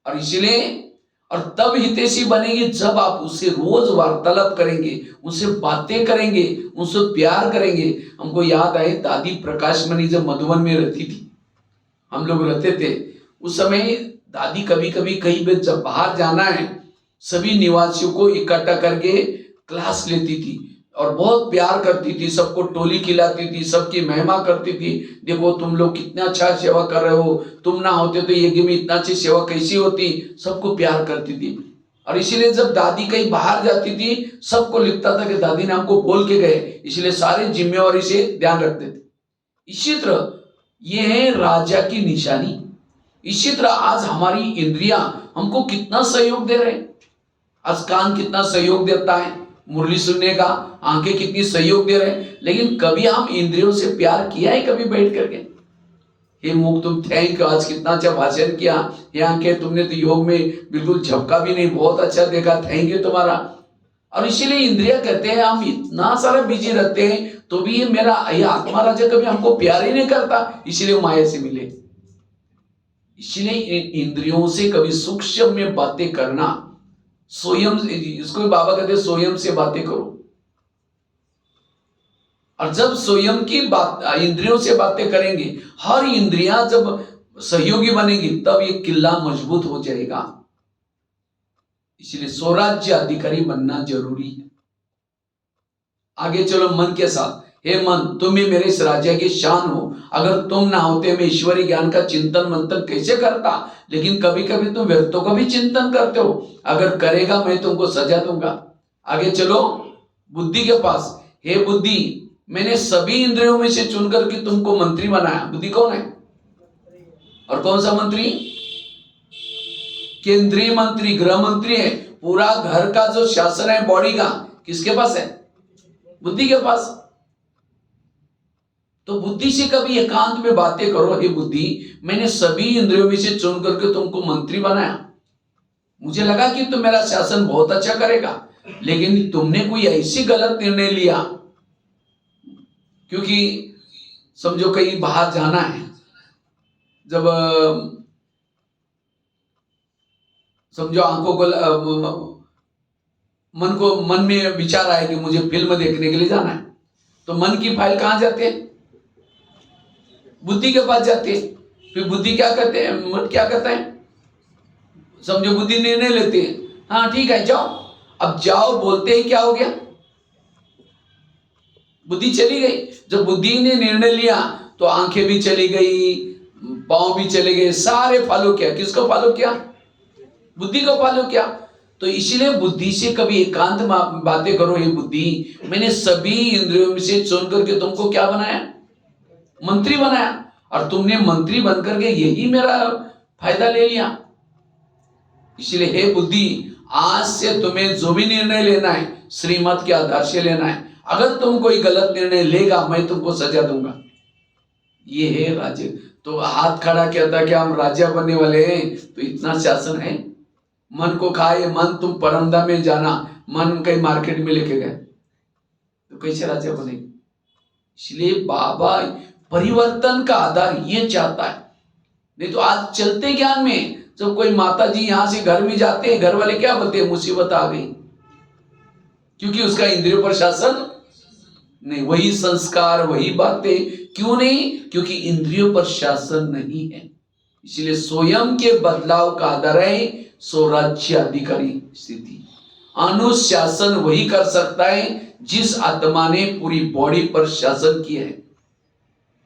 और इसलिए और तब हितैषी बनेंगे जब आप उससे रोज वार्तालाप करेंगे, उससे बातें करेंगे, उससे प्यार करेंगे। हमको याद आए दादी प्रकाशमणि जब मधुबन में रहती थी, हम लोग रहते थे उस समय, दादी कभी कभी कहीं पे जब बाहर जाना है सभी निवासियों को इकट्ठा करके क्लास लेती थी और बहुत प्यार करती थी, सबको टोली खिलाती थी, सबकी महिमा करती थी। देखो तुम लोग कितना अच्छा सेवा कर रहे हो, तुम ना होते तो यज्ञ में इतना अच्छी सेवा कैसी होती, सबको प्यार करती थी। और इसीलिए जब दादी कहीं बाहर जाती थी सबको लिखता था कि दादी ने हमको बोल के गए, इसलिए सारे जिम्मेवारी से ध्यान रखते थे। इसी तरह ये है राजा की निशानी। इसी तरह आज हमारी इंद्रियां हमको कितना सहयोग दे रहे हैं। आज कान कितना सहयोग देता है मुरली सुनने का, आंखें कितनी सहयोग दे रहे हैं, लेकिन कभी हम इंद्रियों से प्यार किया है कभी बैठ करके? हे मुख तुम थैंक यू, आज कितना अच्छा भाषण किया। हे आंखें तुमने तो योग में बिल्कुल झपका भी नहीं, बहुत अच्छा देखा, थैंक यू तुम्हारा। और इसीलिए इंद्रिया कहते हैं हम इतना सारा बिजी रहते हैं तो भी ये आत्मा राजा कभी हमको प्यार ही नहीं करता, इसलिए माया से मिले। इसलिए इंद्रियों से कभी सूक्ष्म में बातें करना, स्वयं, इसको बाबा कहते हैं स्वयं से बातें करो। और जब स्वयं की बात इंद्रियों से बातें करेंगे, हर इंद्रियां जब सहयोगी बनेगी तब ये किला मजबूत हो जाएगा। इसलिए स्वराज्य अधिकारी बनना जरूरी है। आगे चलो मन के साथ। हे मन, तुम ही मेरे इस राज्य की शान हो, अगर तुम ना होते मैं ईश्वरीय ज्ञान का चिंतन मंथन कैसे करता। लेकिन कभी कभी तुम व्यर्थों का भी चिंतन करते हो, अगर करेगा मैं तुमको सजा दूंगा। आगे चलो बुद्धि के पास। हे बुद्धि, मैंने सभी इंद्रियों में से चुन करके तुमको मंत्री बनाया। बुद्धि कौन है और कौन सा मंत्री? केंद्रीय मंत्री, गृह मंत्री है। पूरा घर का जो शासन है बॉडी का किसके पास है? बुद्धि के पास। तो बुद्धि से कभी एकांत में बातें करो। हे बुद्धि, मैंने सभी इंद्रियों में से चुन करके तुमको मंत्री बनाया। मुझे लगा कि तुम मेरा शासन बहुत अच्छा करेगा, लेकिन तुमने कोई ऐसी गलत निर्णय लिया, क्योंकि समझो कहीं बाहर जाना है, जब समझो आंखों को मन में विचार आए कि मुझे फिल्म देखने के लिए जाना है, तो मन की फाइल कहां जाते हैं? बुद्धि के पास जाते हैं। फिर बुद्धि क्या करते हैं, मन क्या करता है, समझो बुद्धि निर्णय लेते हैं, हाँ ठीक है जाओ। अब जाओ बोलते ही क्या हो गया? बुद्धि चली गई। जब बुद्धि ने निर्णय लिया तो आंखें भी चली गई, पांव भी चले गए, सारे फॉलो किया। किसको फॉलो किया? बुद्धि को फॉलो किया। तो इसलिए बुद्धि से कभी एकांत बातें करो। हे बुद्धि, मैंने सभी इंद्रियों में से चुन करके तुमको क्या बनाया? मंत्री बनाया। और तुमने मंत्री बनकर के यही मेरा फायदा ले लिया। इसलिए हे बुद्धि, आज से तुम्हें जो भी निर्णय लेना है श्रीमत के आधार से लेना है। अगर तुम कोई गलत निर्णय लेगा मैं तुमको सजा दूंगा। ये है राज्य। तो हाथ खड़ा किया था कि हम राजा बनने वाले हैं, तो इतना शासन है। मन को खाए, मन तुम परमदा में जाना, मन कहीं मार्केट में लेके गए तो कैसे राजा बनेंगे? इसलिए बाबा परिवर्तन का आधार ये चाहता है। नहीं तो आज चलते ज्ञान में जब कोई माता जी यहां से घर में जाते हैं, घर वाले क्या बोलते हैं? मुसीबत आ गई, क्योंकि उसका इंद्रियों पर शासन नहीं, वही संस्कार, वही बातें। क्यों नहीं? क्योंकि इंद्रियों पर शासन नहीं है। इसलिए स्वयं के बदलाव का आधार है स्वराज्य अधिकारी स्थिति। अनुशासन वही कर सकता है जिस आत्मा ने पूरी बॉडी पर शासन किया है।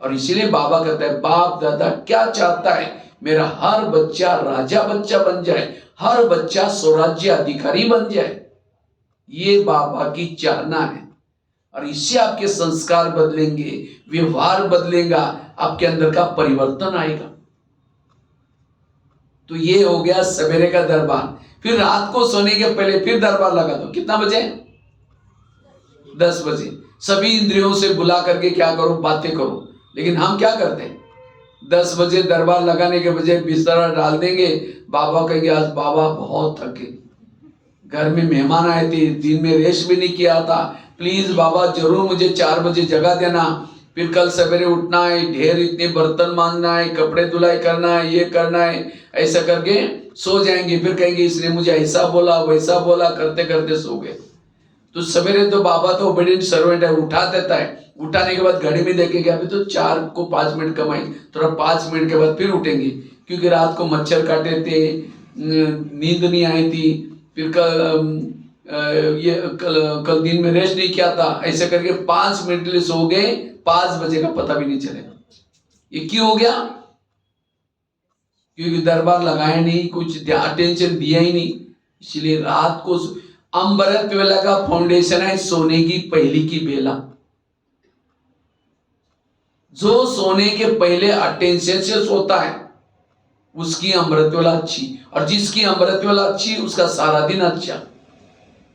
और इसीलिए बाबा कहता है, बाप दादा क्या चाहता है? मेरा हर बच्चा राजा बच्चा बन जाए, हर बच्चा स्वराज्य अधिकारी बन जाए। ये बाबा की चाहना है। और इससे आपके संस्कार बदलेंगे, व्यवहार बदलेगा, आपके अंदर का परिवर्तन आएगा। तो ये हो गया सवेरे का दरबार। फिर रात को सोने के पहले फिर दरबार लगा दो। कितना बजे? 10 बजे। सभी इंद्रियों से बुला करके क्या करो? बातें करो। लेकिन हम क्या करते हैं? 10 बजे दरबार लगाने के बजाय बिस्तरा डाल देंगे। बाबा कहेंगे आज बाबा बहुत थके, घर में मेहमान आए थे, दिन में रेस्ट भी नहीं किया था, प्लीज बाबा जरूर मुझे 4 बजे जगा देना। फिर कल सवेरे उठना है, ढेर इतने बर्तन मांजना है, कपड़े धुलाई करना है, ये करना है, ऐसा करके सो जाएंगे। फिर कहेंगे इसने मुझे ऐसा बोला वैसा बोला, करते करते सो गए। तो सवेरे तो बाबा तो ओबीडिएंट सर्वेंट है, उठा देता है। उठाने के बाद घड़ी में देखेंगे अभी तो 4 को 5 मिनट कमाई, थोड़ा 5 मिनट के बाद फिर उठेंगे, क्योंकि रात को मच्छर काटे थे, नींद नहीं आई थी, फिर कल दिन में रेस्ट नहीं किया था, ऐसे करके 5 मिनट के लिए सो गए, 5 बजे का पता भी नहीं चलेगा। ये क्यों हो गया? क्योंकि दरबार लगाया नहीं, कुछ अटेंशन दिया ही नहीं। इसलिए रात को अमृत वेला का फाउंडेशन है सोने की पहली की बेला। जो सोने के पहले अटेंशन से सोता है उसकी अमृत वेला अच्छी, और जिसकी अमृत वेला अच्छी उसका सारा दिन अच्छा।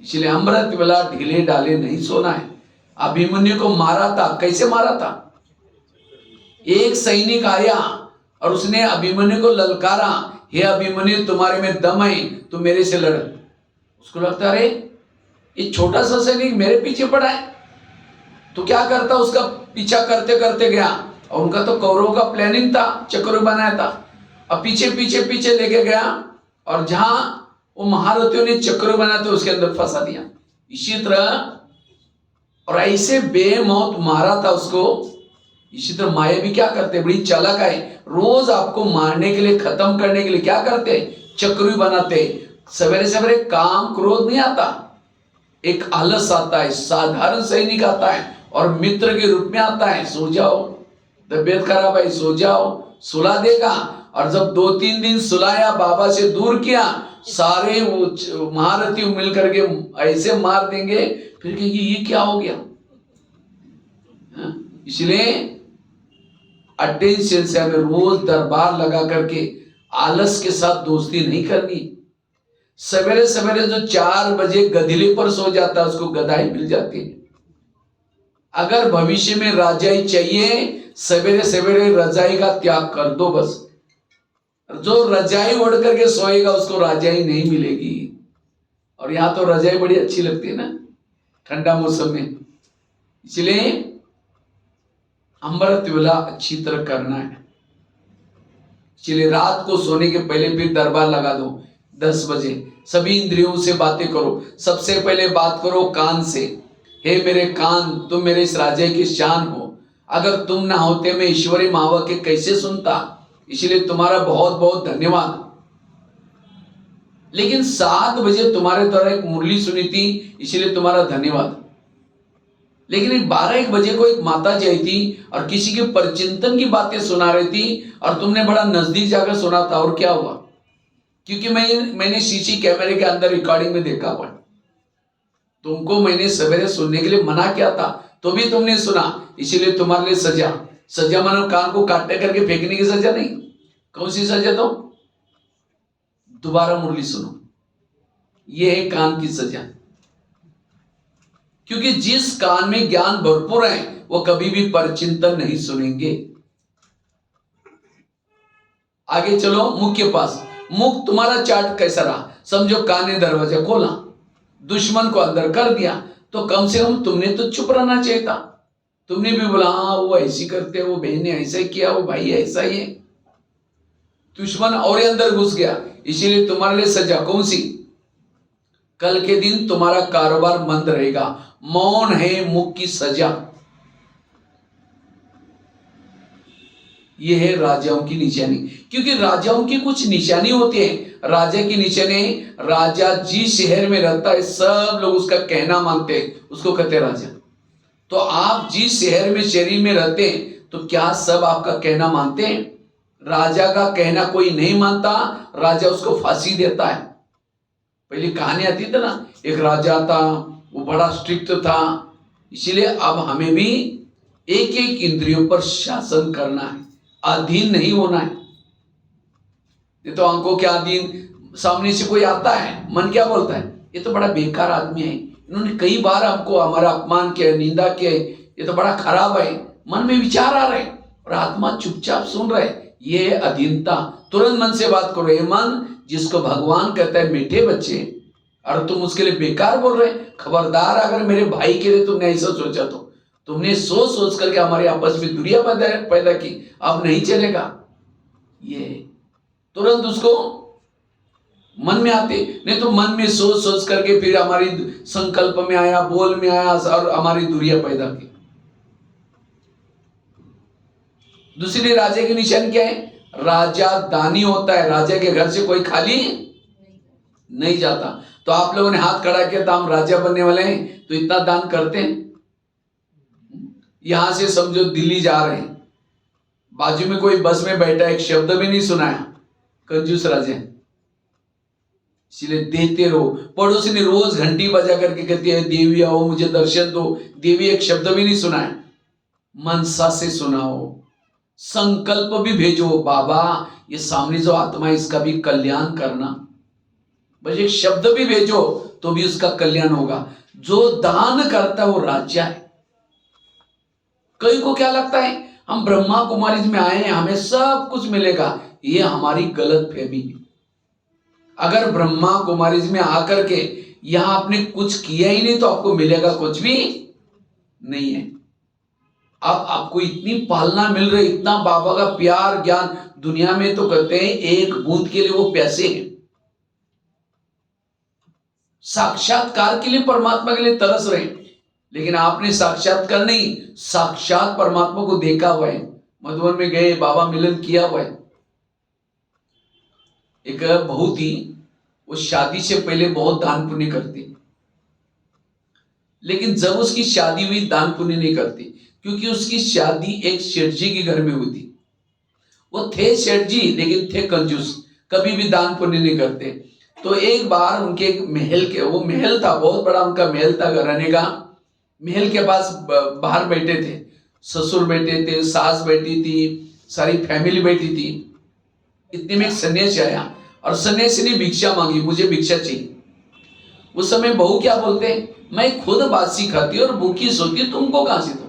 इसलिए अमृत वेला ढीले डाले नहीं सोना है। अभिमन्यु को मारा था, कैसे मारा था? एक सैनिक आया और उसने अभिमन्यु को ललकारा, हे अभिमन्यु तुम्हारे में दम है, तुम मेरे से लड़। उसको लगता अरे ये छोटा सा सैनिक मेरे पीछे पड़ा है, तो क्या करता, उसका पीछा करते करते गया। और उनका तो कौरवों का प्लानिंग था, चक्र बनाया था। अब पीछे पीछे पीछे लेके गया, और जहां वो महारथियों ने चक्र बनाया तो उसके अंदर फंसा दिया। इसी तरह और ऐसे बेमौत मारा था उसको। इसी तरह माया भी क्या करते, बड़ी चालाक है, रोज आपको मारने के लिए, खत्म करने के लिए क्या करते, चक्र बनाते। सवेरे सवेरे काम क्रोध नहीं आता, एक आलस आता है, साधारण सैनिक आता है और मित्र के रूप में आता है। सो जाओ, तबीयत खराब है, सो जाओ, सुला देगा। और जब 2-3 दिन सुलाया, बाबा से दूर किया, सारे वो महारथी मिलकर के ऐसे मार देंगे, फिर कहेंगे ये क्या हो गया। इसलिए अटेंशन से हमें रोज दरबार लगा करके आलस के साथ दोस्ती नहीं करनी। सवेरे सवेरे जो 4 बजे गधीले पर सो जाता है उसको गदाई मिल जाती है। अगर भविष्य में रजाई चाहिए, सवेरे सवेरे रजाई का त्याग कर दो बस। जो रजाई ओढ़ करके सोएगा उसको रजाई नहीं मिलेगी। और यहां तो रजाई बड़ी अच्छी लगती है ना ठंडा मौसम में। इसलिए अमृत वेला अच्छी तरह करना है। इसलिए रात को सोने के पहले फिर दरबार लगा दो 10 बजे। सभी इंद्रियों से बातें करो। सबसे पहले बात करो कान से। हे मेरे कान, तुम मेरे इस राज्य की शान हो। अगर तुम ना होते मैं ईश्वरी महावाक्य कैसे सुनता। इसलिए तुम्हारा बहुत बहुत धन्यवाद। लेकिन 7 बजे तुम्हारे द्वारा एक मुरली सुनी थी, इसलिए तुम्हारा धन्यवाद। लेकिन 12-1 बजे को एक माता जी आई थी और किसी के परचिंतन की बातें सुना रही थी, और तुमने बड़ा नजदीक जाकर सुना था। और क्या हुआ? क्योंकि मैंने सीसी कैमरे के अंदर रिकॉर्डिंग में देखा हुआ। तुमको मैंने सवेरे सुनने के लिए मना किया था, तो भी तुमने सुना, इसीलिए तुम्हारे लिए सजा। सजा मानो कान को काटने करके फेंकने की सजा नहीं। कौन सी सजा? दो दोबारा मुरली सुनो, ये है कान की सजा। क्योंकि जिस कान में ज्ञान भरपूर है वो कभी भी परचिंतन नहीं सुनेंगे। आगे चलो मुख के पास। मुख तुम्हारा चार्ट कैसा रहा? समझो कान ने दरवाजा खोला, दुश्मन को अंदर कर दिया, तो कम से कम तुमने तो चुप रहना चाहिए था। तुमने भी बोला हाँ वो ऐसी करते, वो बहन ने ऐसा किया, वो भाई ऐसा ही है। दुश्मन और अंदर घुस गया, इसीलिए तुम्हारे लिए सजा कौन सी? कल के दिन तुम्हारा कारोबार मंद रहेगा। मौन है मुख की सजा। यह है राजाओं की निशानी। क्योंकि राजाओं की कुछ निशानी होती है। राजा की निशानी, राजा जिस शहर में रहता है सब लोग उसका कहना मानते हैं, उसको कहते हैं राजा। तो आप जिस शहर में शरीर में रहते हैं तो क्या सब आपका कहना मानते हैं? राजा का कहना कोई नहीं मानता, राजा उसको फांसी देता है। पहले कहानी आती थी ना, एक राजा था, वो बड़ा स्ट्रिक्ट था। इसीलिए अब हमें भी एक एक इंद्रियों पर शासन करना है, अधीन नहीं होना है। ये तो आंखों के अधीन। सामने से कोई आता है, मन क्या बोलता है, ये तो बड़ा बेकार आदमी है, इन्होंने कई बार हमको हमारा अपमान किया, निंदा किया, ये तो बड़ा खराब है। मन में विचार आ रहे और आत्मा चुपचाप सुन रहे। ये अधीनता। तुरंत मन से बात करो। ये मन जिसको भगवान कहता है मीठे बच्चे, और तुम उसके लिए बेकार बोल रहे। खबरदार, अगर मेरे भाई के लिए तुमने ऐसा सोचा तो तुमने सोच सोच करके हमारे आपस में दूरियां पैदा की, अब नहीं चलेगा। ये तुरंत उसको मन में आते, नहीं तो मन में सोच सोच करके फिर हमारी संकल्प में आया, बोल में आया और हमारी दूरियां पैदा की। दूसरी राजा की निशानी क्या है? राजा दानी होता है, राजा के घर से कोई खाली नहीं जाता। तो आप लोगों ने हाथ खड़ा किया तो हम राजा बनने वाले हैं, तो इतना दान करते हैं। यहां से समझो दिल्ली जा रहे हैं, बाजू में कोई बस में बैठा, एक शब्द भी नहीं सुनाया, कंजूस राजा है। इसलिए देते रहो। पड़ोसी ने रोज घंटी बजा करके कहती है देवी आओ मुझे दर्शन दो, देवी एक शब्द भी नहीं सुनाया। मनसा से सुनाओ, संकल्प भी भेजो, बाबा ये सामने जो आत्मा है इसका भी कल्याण करना, बस एक शब्द भी भेजो तो भी उसका कल्याण होगा। जो दान करता है वो राजा है। कई को क्या लगता है हम ब्रह्मा कुमारी में आए हैं हमें सब कुछ मिलेगा, ये हमारी गलत फहमी है। अगर ब्रह्मा कुमारी में आकर के यहां आपने कुछ किया ही नहीं तो आपको मिलेगा कुछ भी नहीं है। अब आपको इतनी पालना मिल रही, इतना बाबा का प्यार ज्ञान, दुनिया में तो कहते हैं एक बूंद के लिए वो प्यासे हैं, साक्षात्कार के लिए परमात्मा के लिए तरस रहे, लेकिन आपने साक्षात्कार नहीं, साक्षात परमात्मा को देखा हुआ है। मधुबन में गए, बाबा मिलन किया हुआ है। एक बहू थी, वो शादी से पहले बहुत दान पुण्य करती, लेकिन जब उसकी शादी हुई दान पुण्य नहीं करती, क्योंकि उसकी शादी एक सेठ जी के घर में हुई थी। वो थे सेठ जी लेकिन थे कंजूस, कभी भी दान पुण्य नहीं करते। तो एक बार उनके महल के, वो महल था बहुत बड़ा, उनका महल था रहने का। महल के पास बाहर बैठे थे, ससुर बैठे थे, सास बैठी थी, सारी फैमिली बैठी थी। इतने में एक सन्यासी आया और सन्यासी ने भिक्षा मांगी, मुझे भिक्षा चाहिए। उस समय बहू क्या बोलते हैं, मैं खुद बासी खाती और भूखी सोती, तुमको कहां से दूं?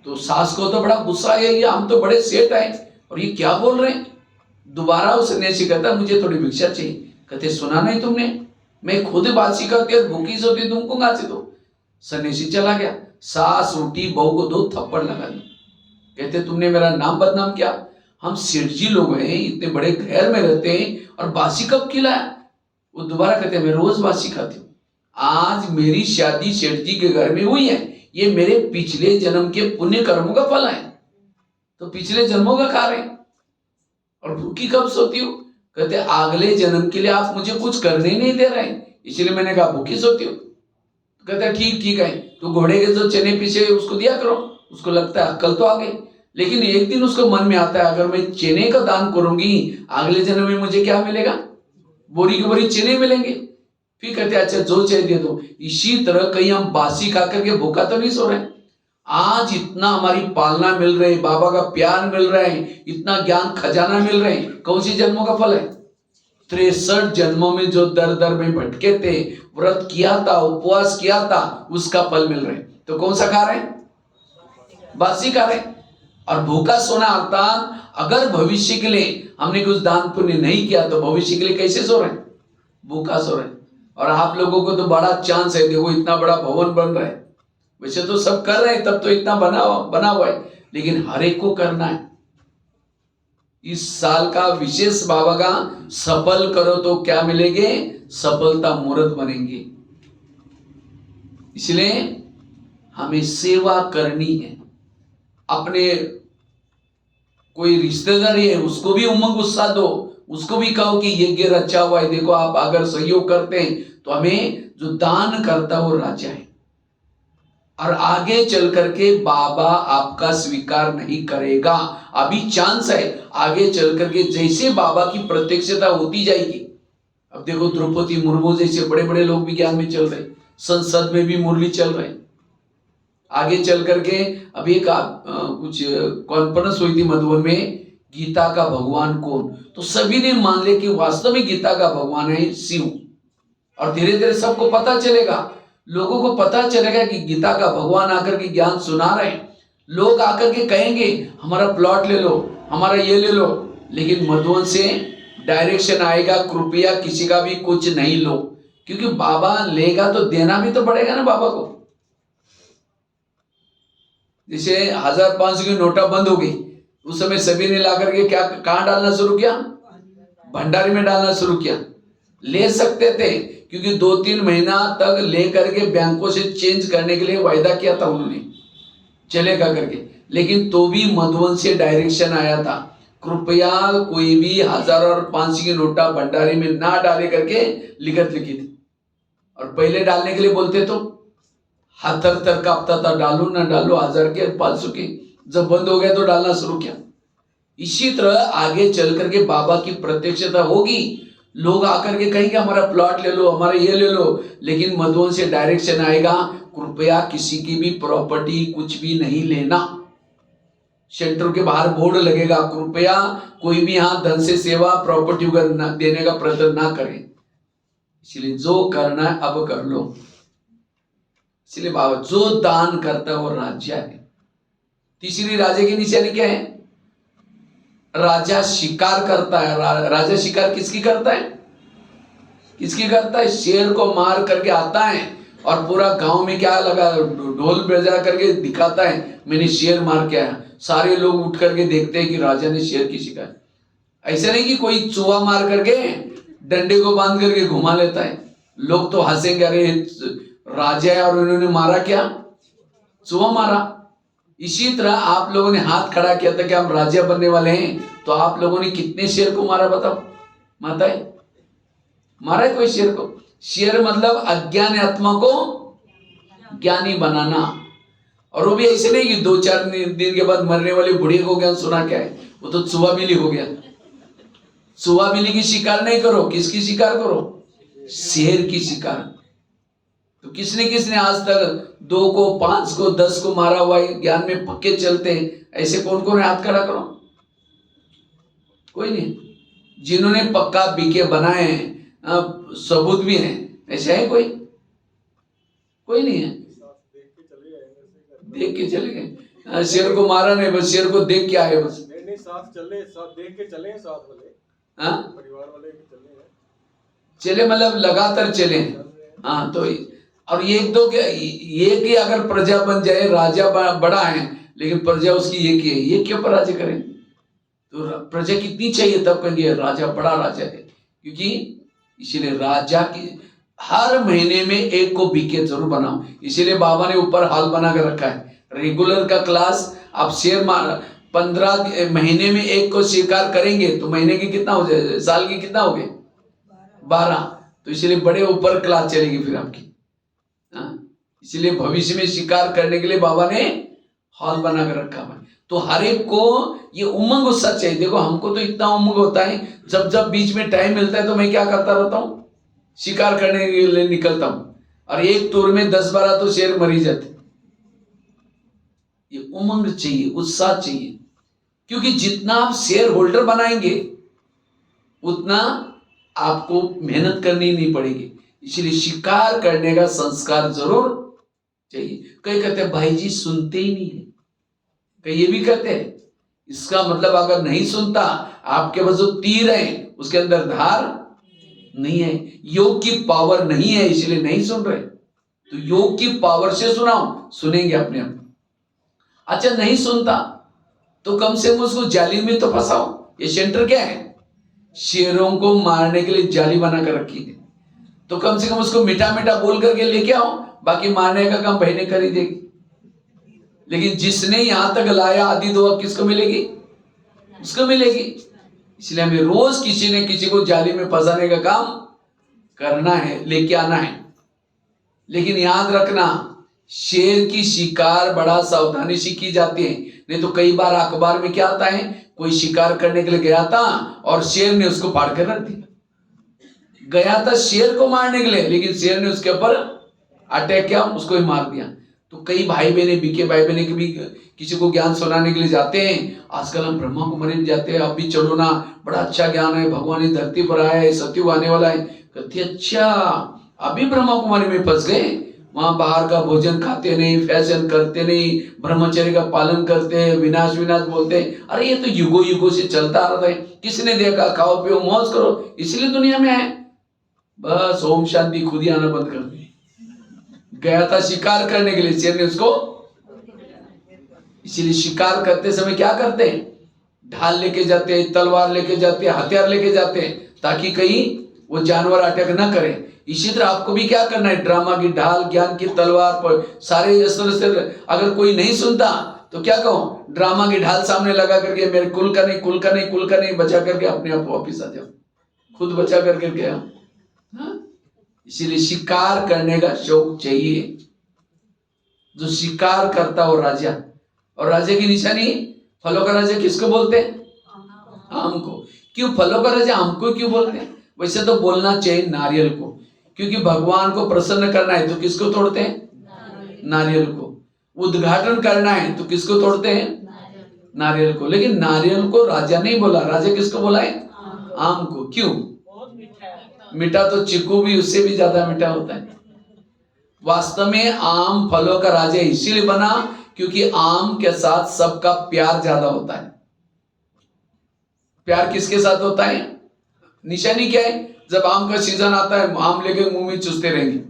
तो सास को तो बड़ा गुस्सा है, ये हम तो बड़े सेठ आए और ये क्या बोल रहे हैं। दोबारा उस सन्यासी कहता मुझे थोड़ी भिक्षा चाहिए। कहते सुना नहीं तुमने, मैं खुद बासी खाती और भूखी सोती, तुमको कहां से दूं? सन्यासी चला गया। सास उठी, बहू को 2 थप्पड़ लगा दी। कहते तुमने मेरा नाम बदनाम किया, हम सेठ जी लोग हैं, इतने बड़े घर में रहते हैं और बासी कब खिलाया? वो दोबारा कहते मैं रोज बासी खाती हूँ। आज मेरी शादी सेठ जी के घर में हुई है, ये मेरे पिछले जन्म के पुण्य कर्मों का फल है, तो पिछले जन्मों का खा रहे। और भूखी कब सोती हूँ? कहते अगले जन्म के लिए आप मुझे कुछ करने ही नहीं दे रहे हैं, इसलिए मैंने कहा भूखी सोती हूँ। तो कहते ठीक है, तो घोड़े के जो चने पीछे उसको दिया करो। उसको लगता है अक्ल तो आ गई, लेकिन एक दिन उसको मन में आता है अगर मैं चने का दान करूंगी अगले जन्म में मुझे क्या मिलेगा? बोरी की बोरी चने मिलेंगे। फिर कहते अच्छा जो चाहिए दे दो। इसी तरह कहीं हम बासी खा करके भूखा तो नहीं सो रहे। आज इतना हमारी पालना मिल रही, बाबा का प्यार मिल रहा है, इतना ज्ञान खजाना मिल रहे हैं, कौन सी जन्मों का फल है? 63 जन्मों में जो दर दर में भटके थे, व्रत किया था, उपवास किया था, उसका फल मिल रहे। तो कौन सा खा रहे हैं? बासी खा रहे। और भूखा सोना अर्थात अगर भविष्य के लिए हमने कुछ दान पुण्य नहीं किया तो भविष्य के लिए कैसे सो रहे हैं? भूखा सो रहे हैं। और आप लोगों को तो बड़ा चांस है, देखो इतना बड़ा भवन बन रहा है। वैसे तो सब कर रहे हैं, तब तो इतना बना हुआ है, लेकिन हर एक को करना है। इस साल का विशेष बाबा का सफल करो तो क्या मिलेंगे? सफलता मूर्त बनेंगे। इसलिए हमें सेवा करनी है। अपने कोई रिश्तेदारी है उसको भी उमंग उत्साह दो, उसको भी कहो कि यज्ञ रचा हुआ है, देखो आप अगर सहयोग करते हैं तो हमें जो दान करता है वो राजा है। और आगे चल करके बाबा आपका स्वीकार नहीं करेगा, अभी चांस है। आगे चल करके जैसे बाबा की प्रत्यक्षता होती जाएगी, अब देखो द्रौपदी मुर्मू जैसे बड़े बड़े लोग विज्ञान में चल रहे, संसद में भी मुरली चल रहे। आगे चल करके अभी एक कुछ कॉन्फ्रेंस हुई थी मधुबन में, गीता का भगवान कौन, तो सभी ने मान लिया कि वास्तव में गीता का भगवान है शिव। और धीरे धीरे सबको पता चलेगा, लोगों को पता चलेगा कि गीता का भगवान आकर के ज्ञान सुना रहे हैं। लोग आकर के कहेंगे हमारा प्लॉट ले लो, हमारा ये ले लो, लेकिन मधुबन से डायरेक्शन आएगा कृपया किसी का भी कुछ नहीं लो, क्योंकि बाबा लेगा तो देना भी तो पड़ेगा ना बाबा को। जैसे 1500 की नोटा बंद हो गई, उस समय सभी ने ला करके क्या कहाँ डालना शुरू किया? भंडारी में डालना शुरू किया। ले सकते थे, क्योंकि 2-3 महीना तक ले करके बैंकों से चेंज करने के लिए वायदा किया था उन्होंने, चलेगा करके। लेकिन तो भी मधुबन से डायरेक्शन आया था, कृपया कोई भी 1000 और 500 की नोटा भंडारी में ना डाले करके लिखत लिखी थी। और पहले डालने के लिए बोलते तो हाथ थर कांपता था, डालू ना डालू 1000 के 500 के। जब बंद हो गया तो डालना शुरू किया। इसी तरह आगे चल करके बाबा की प्रत्यक्षता होगी, लोग आकर के कहेंगे हमारा प्लॉट ले लो, हमारा ये ले लो, लेकिन मधुबन से डायरेक्शन आएगा, कृपया किसी की भी प्रॉपर्टी कुछ भी नहीं लेना। सेंटर के बाहर बोर्ड लगेगा, कृपया कोई भी यहाँ धन से सेवा प्रॉपर्टी देने का प्रयत्न ना करें। इसलिए जो करना है अब कर लो। इसलिए बाबा जो दान करता है वो राज्य है। तीसरी राजा की निशानी क्या है? राजा शिकार करता है। राजा शिकार किसकी करता है? किसकी करता है? शेर को मार करके आता है और पूरा गांव में क्या लगा, ढोल बजा करके दिखाता है मैंने शेर मार के आया। सारे लोग उठ करके देखते हैं कि राजा ने शेर की शिकार। ऐसा नहीं कि कोई चूहा मार करके डंडे को बांध करके घुमा लेता है। लोग तो हंसेंगे, अरे राजा है और उन्होंने मारा क्या? चूहा मारा। इसी तरह आप लोगों ने हाथ खड़ा किया था कि हम राजा बनने वाले हैं, तो आप लोगों ने कितने शेर को मारा बताओ? माता है मारा है कोई शेर को? शेर मतलब अज्ञानी आत्मा को ज्ञानी बनाना। और वो भी ऐसे नहीं कि 2-4 दिन के बाद मरने वाले बुढ़िया को ज्ञान सुना क्या है, वो तो चूहा बिल्ली हो गया। चूहा बिल्ली की शिकार नहीं करो, किसकी शिकार करो? शेर की शिकार। तो किसने किसने आज तक 2 को 5 को 10 को मारा हुआ है? ज्ञान में पक्के चलते हैं ऐसे कौन कौन है? हाथ खड़ा करो। कोई नहीं। जिन्होंने पक्का बीके बनाए हैं, सबूत भी हैं, ऐसे है कोई? कोई नहीं है। देख के चले गए। शेर को मारा नहीं, बस शेर को देख के आए बस। नहीं साथ चले, साथ देख के चले, साथ वाले परिवार वाले चले मतलब लगातार चले। हाँ तो और ये कि अगर प्रजा बन जाए, राजा बड़ा है लेकिन प्रजा उसकी एक ही है, ये क्यों पर राज्य करें? तो प्रजा कितनी चाहिए तब कहेंगे राजा बड़ा राजा है। क्योंकि इसीलिए राजा की हर महीने में एक को बीके जरूर बनाओ। इसीलिए बाबा ने ऊपर हॉल बना कर रखा है, रेगुलर का क्लास। आप शेर 15 महीने में एक को स्वीकार करेंगे तो महीने की कितना हो जाए, साल की कितना हो गए? 12। तो इसलिए बड़े ऊपर क्लास चलेगी फिर आपकी। इसलिए भविष्य में शिकार करने के लिए बाबा ने हॉल बना कर रखा है। तो हर एक को ये उमंग उत्साह चाहिए। देखो हमको तो इतना उमंग होता है, जब जब बीच में टाइम मिलता है तो मैं क्या करता रहता हूँ, शिकार करने के लिए निकलता हूँ। और एक टूर में 10-12 तो शेर मर ही जाते। ये उमंग चाहिए, उत्साह चाहिए। क्योंकि जितना आप शेयर होल्डर बनाएंगे उतना आपको मेहनत करनी नहीं पड़ेगी। इसलिए शिकार करने का संस्कार जरूर चाहिए। कई कहते हैं भाई जी सुनते ही नहीं है, कई ये भी कहते हैं। इसका मतलब अगर नहीं सुनता, आपके पास जो तीर है उसके अंदर धार नहीं है, योग की पावर नहीं है, इसलिए नहीं सुन रहे। तो योग की पावर से सुनाओ, सुनेंगे अपने आप। अच्छा नहीं सुनता तो कम से कम उसको जाली में तो फंसाओ। ये सेंटर क्या है? शेरों को मारने के लिए जाली बना कर रखी है। तो कम से कम उसको मीठा मीठा बोल करके लेके आओ, बाकी मारने का काम बहने कर ही देगी। लेकिन जिसने यहां तक लाया आधी दुआ किसको मिलेगी? उसको मिलेगी। इसलिए हमें रोज किसी ने किसी को जाली में फंसाने का काम करना है, लेके आना है। लेकिन याद रखना, शेर की शिकार बड़ा सावधानी से की जाती है। नहीं तो कई बार अखबार में क्या आता है, कोई शिकार करने के लिए गया था और शेर ने उसको फाड़ कर रख दिया। गया था शेर को मारने के लिए, लेकिन शेर ने उसके ऊपर अटैक किया, उसको ही मार दिया। तो कई भाई बहने, बीके भाई बहने कभी किसी को ज्ञान सुनाने के लिए जाते हैं। आजकल हम ब्रह्मा कुमारी में जाते हैं, अब भी चलो ना, बड़ा अच्छा ज्ञान है, भगवान इस धरती पर आया है, सत्ययुग आने वाला है। कहते अच्छा अभी ब्रह्मा कुमारी में फंस गए, वहां बाहर का भोजन खाते नहीं, फैशन करते नहीं, ब्रह्मचर्य का पालन करते हैं, विनाश विनाश बोलते हैं। अरे ये तो युगों युगों से चलता आ रहा है, किसने देखा? खाओ पियो मौज करो, इसलिए दुनिया में आए। बस ओम शांति खुद ही आना बंद कर दी। गया था शिकार करने के लिए, शेर ने उसको इसीलिए शिकार करते समय क्या करते हैं, ढाल लेके जाते हैं, तलवार लेके जाते हैं, हथियार लेके जाते हैं, ताकि कहीं वो जानवर अटैक ना करे। इसी तरह आपको भी क्या करना है, ड्रामा की ढाल, ज्ञान की तलवार पर सारे अगर कोई नहीं सुनता तो क्या कहो, ड्रामा की ढाल सामने लगा करके मेरे कुल का नहीं, कुल का नहीं, कुल का नहीं, बचा करके अपने आप वापिस आ जाओ, खुद बचा करके गया। इसीलिए शिकार करने का शौक चाहिए। जो शिकार करता वो राजा, और राजा की निशानी, फलों का राजा किसको बोलते हैं, आम को। क्यों फलों का राजा आम को क्यों बोलते हैं? वैसे तो बोलना चाहिए नारियल को, क्योंकि भगवान को प्रसन्न करना है तो किसको तोड़ते हैं, नारियल को। उद्घाटन करना है तो किसको तोड़ते हैं, नारियल को। लेकिन नारियल को राजा नहीं बोला, राजा किसको बोला है, आम को। क्यों? मीठा तो चीकू भी उससे भी ज्यादा मीठा होता है। वास्तव में आम फलों का राजा इसीलिए बना क्योंकि आम के साथ सबका प्यार ज्यादा होता है। प्यार किसके साथ होता है? निशानी क्या है? जब आम का सीजन आता है, आम लेके मुंह में चूसते रहेंगे,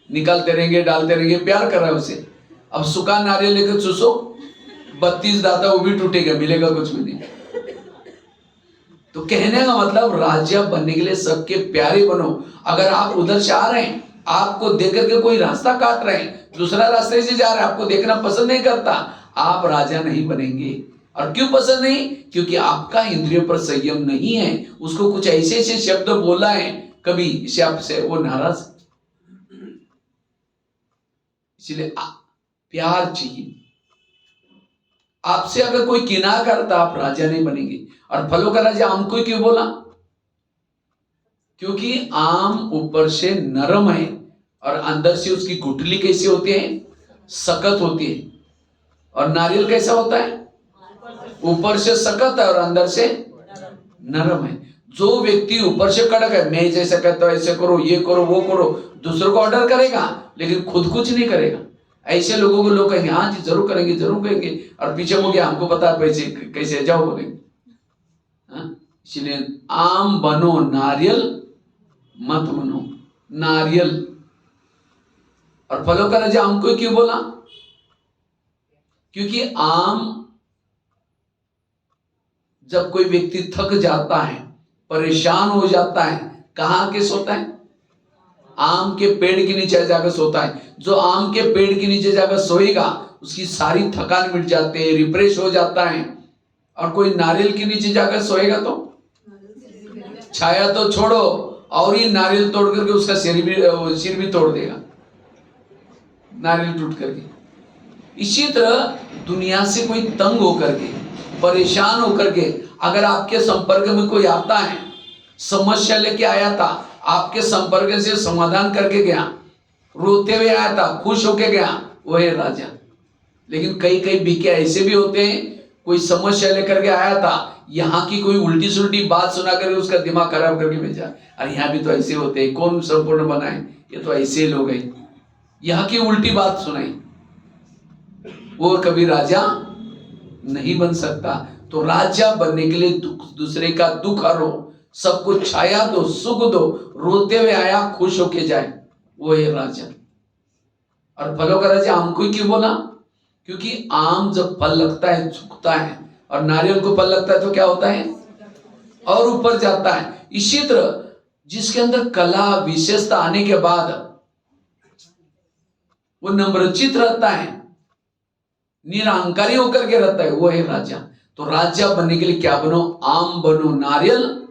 निकालते रहेंगे, डालते रहेंगे, प्यार कर रहा है उसे। अब सूखा नारियल लेकर चूसो, 32 दाता वो भी टूटेगा, मिलेगा कुछ भी नहीं। तो कहने का मतलब राजा बनने के लिए सबके प्यारे बनो। अगर आप उधर से आ रहे हैं, आपको देख करके कोई रास्ता काट रहे हैं, दूसरा रास्ते से जा रहे हैं, आपको देखना पसंद नहीं करता, आप राजा नहीं बनेंगे। और क्यों पसंद नहीं? क्योंकि आपका इंद्रियों पर संयम नहीं है। उसको कुछ ऐसे ऐसे शब्द बोला है कभी, इसे आपसे वो नाराज। इसलिए प्यार चाहिए। आपसे अगर कोई किना करता, आप राजा नहीं बनेंगे। और फलों का राजा आम को क्यों बोला? क्योंकि आम ऊपर से नरम है और अंदर से उसकी गुठली कैसी होती है, सख्त होती है। और नारियल कैसा होता है, ऊपर से सख्त है और अंदर से नरम है। जो व्यक्ति ऊपर से कड़क है, मैं जैसे कहता हूं ऐसे करो, ये करो, वो करो, दूसरों को ऑर्डर करेगा लेकिन खुद कुछ नहीं करेगा। ऐसे लोगों को लोग कहेंगे हाँ जी जरूर करेंगे, जरूर करेंगे, और पीछे हो गया हमको पता है पैसे कैसे, जाओ बोलेंगे। इसलिए आम बनो, नारियल मत बनो। नारियल और फलों का राजा आम को क्यों बोला? क्योंकि आम, जब कोई व्यक्ति थक जाता है, परेशान हो जाता है, कहां के सोता है? आम के पेड़ के नीचे जाकर सोता है। जो आम के पेड़ के नीचे जाकर सोएगा उसकी सारी थकान मिट जाती है, रिफ्रेश हो जाता है। और कोई नारियल के नीचे जाकर सोएगा तो छाया तो छोड़ो, और ये नारियल तोड़ करके उसका सिर भी तोड़ देगा, नारियल टूट करके। इसी तरह दुनिया से कोई तंग होकर के, परेशान होकर के अगर आपके संपर्क में कोई आता है, समस्या लेके आया था, आपके संपर्क से समाधान करके गया, रोते हुए आया था, खुश होके गया, वो है राजा। लेकिन कई कई बीके ऐसे भी होते हैं, कोई समस्या लेकर के आया था, यहाँ की कोई उल्टी सुल्टी बात सुना करके उसका दिमाग खराब करके भेजा। अरे यहाँ भी तो ऐसे होते हैं, कौन संपूर्ण बनाए, ये तो ऐसे लोग हैं, यहाँ की उल्टी बात सुनाई, वो कभी राजा नहीं बन सकता। तो राजा बनने के लिए दूसरे का दुख हरो, सबको छाया दो, सुख दो, रोते हुए आया, खुश होके जाए, वो है राजा। और फलों का राजा आम को क्यों बोला? क्योंकि आम जब फल लगता है झुकता है, और नारियल को फल लगता है तो क्या होता है, और ऊपर जाता है। इसी तरह जिसके अंदर कला विशेषता आने के बाद वो नम्रचित रहता है, निरहंकारी होकर के रहता है, वो है राजा। तो राजा बनने के लिए क्या बनो? आम बनो, नारियल।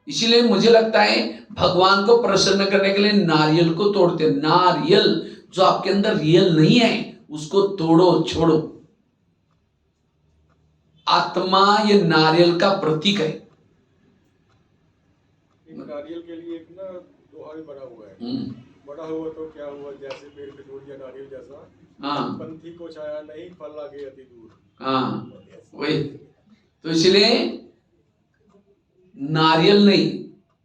इसीलिए मुझे लगता है भगवान को प्रसन्न करने के लिए नारियल को तोड़ते। नारियल जो आपके अंदर रियल नहीं है उसको तोड़ो, छोड़ो। आत्मा ये नारियल का प्रतीक है। नारियल के लिए एक ना दोहा भी बना हुआ है, बड़ा हुआ तो क्या हुआ, जैसे पेड़ पे तोड़ दिया नारियल जैसा, पंथी को छाया नहीं, फल लागे अति दूर। हाँ वही तो, इसलिए नारियल नहीं,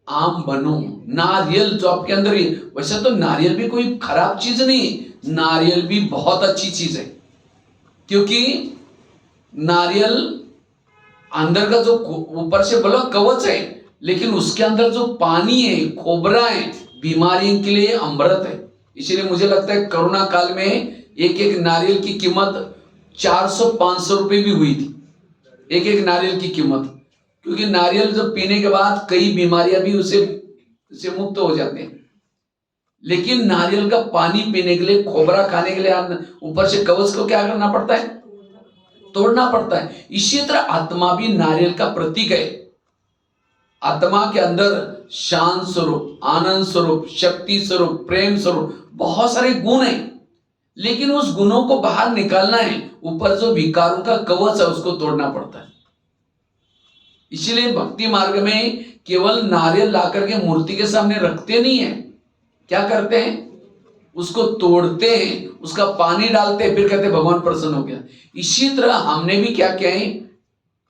आम बनो। नारियल जो आपके अंदर ही, वैसे तो नारियल भी कोई खराब चीज नहीं, नारियल भी बहुत अच्छी चीज है। क्योंकि नारियल अंदर का जो ऊपर से बोला कवच है, लेकिन उसके अंदर जो पानी है, खोबरा है, बीमारी के लिए अमृत है। इसलिए मुझे लगता है कोरोना काल में एक एक नारियल की कीमत 400-500 रुपए भी हुई थी एक एक नारियल की कीमत, क्योंकि नारियल जब पीने के बाद कई बीमारियां भी उसे मुक्त हो जाते हैं। लेकिन नारियल का पानी पीने के लिए, खोबरा खाने के लिए ऊपर से कवच को क्या करना पड़ता है? तोड़ना पड़ता है। इसी तरह आत्मा भी नारियल का प्रतीक है। आत्मा के अंदर शांत स्वरूप, आनंद स्वरूप, शक्ति स्वरूप, प्रेम स्वरूप बहुत सारे गुण हैं, लेकिन उस गुणों को बाहर निकालना है, ऊपर जो विकारों का कवच है उसको तोड़ना पड़ता है। इसलिए भक्ति मार्ग में केवल नारियल लाकर के मूर्ति के सामने रखते नहीं है, क्या करते हैं? उसको तोड़ते हैं, उसका पानी डालते हैं, फिर कहते हैं भगवान प्रसन्न हो गया। इसी तरह हमने भी क्या किया है,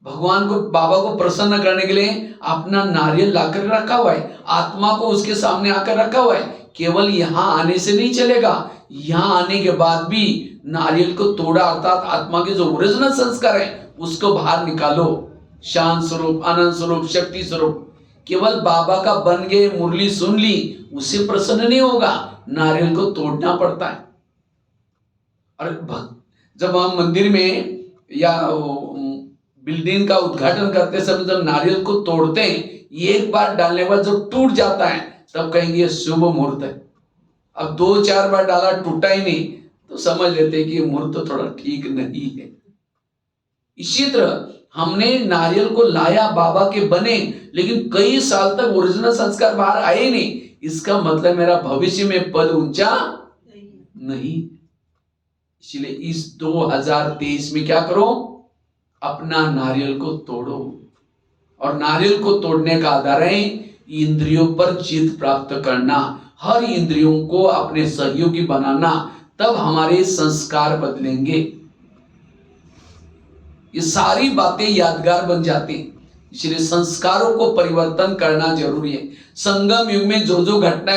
भगवान को, बाबा को प्रसन्न करने के लिए अपना नारियल लाकर रखा हुआ है, आत्मा को उसके सामने आकर रखा हुआ है। केवल यहां आने से नहीं चलेगा, यहां आने के बाद भी नारियल को तोड़ा, अर्थात आत्मा के जो ओरिजिनल संस्कार है उसको बाहर निकालो। शांत स्वरूप, आनंद स्वरूप, शक्ति स्वरूप। केवल बाबा का बन गए, मुरली सुन ली, उससे प्रसन्न नहीं होगा, नारियल को तोड़ना पड़ता है। और जब हम मंदिर में या बिल्डिंग का उद्घाटन करते समय जब नारियल को तोड़ते हैं, एक बार डालने के बाद जब टूट जाता है तब कहेंगे शुभ मुहूर्त है। अब 2-4 बार डाला, टूटा ही नहीं, तो समझ लेते हैं कि मुहूर्त थोड़ा ठीक नहीं है। इसी तरह हमने नारियल को लाया, बाबा के बने, लेकिन कई साल तक ओरिजिनल संस्कार बाहर आए नहीं, इसका मतलब मेरा भविष्य में पद ऊंचा नहीं। इसलिए इस 2023 में क्या करो? अपना नारियल को तोड़ो। और नारियल को तोड़ने का आधार है इंद्रियों पर जीत प्राप्त करना, हर इंद्रियों को अपने सहयोगी बनाना, तब हमारे संस्कार बदलेंगे। ये सारी बातें यादगार बन जाती हैं। इसलिए संस्कारों को परिवर्तन करना जरूरी है। संगम युग में जो जो घटना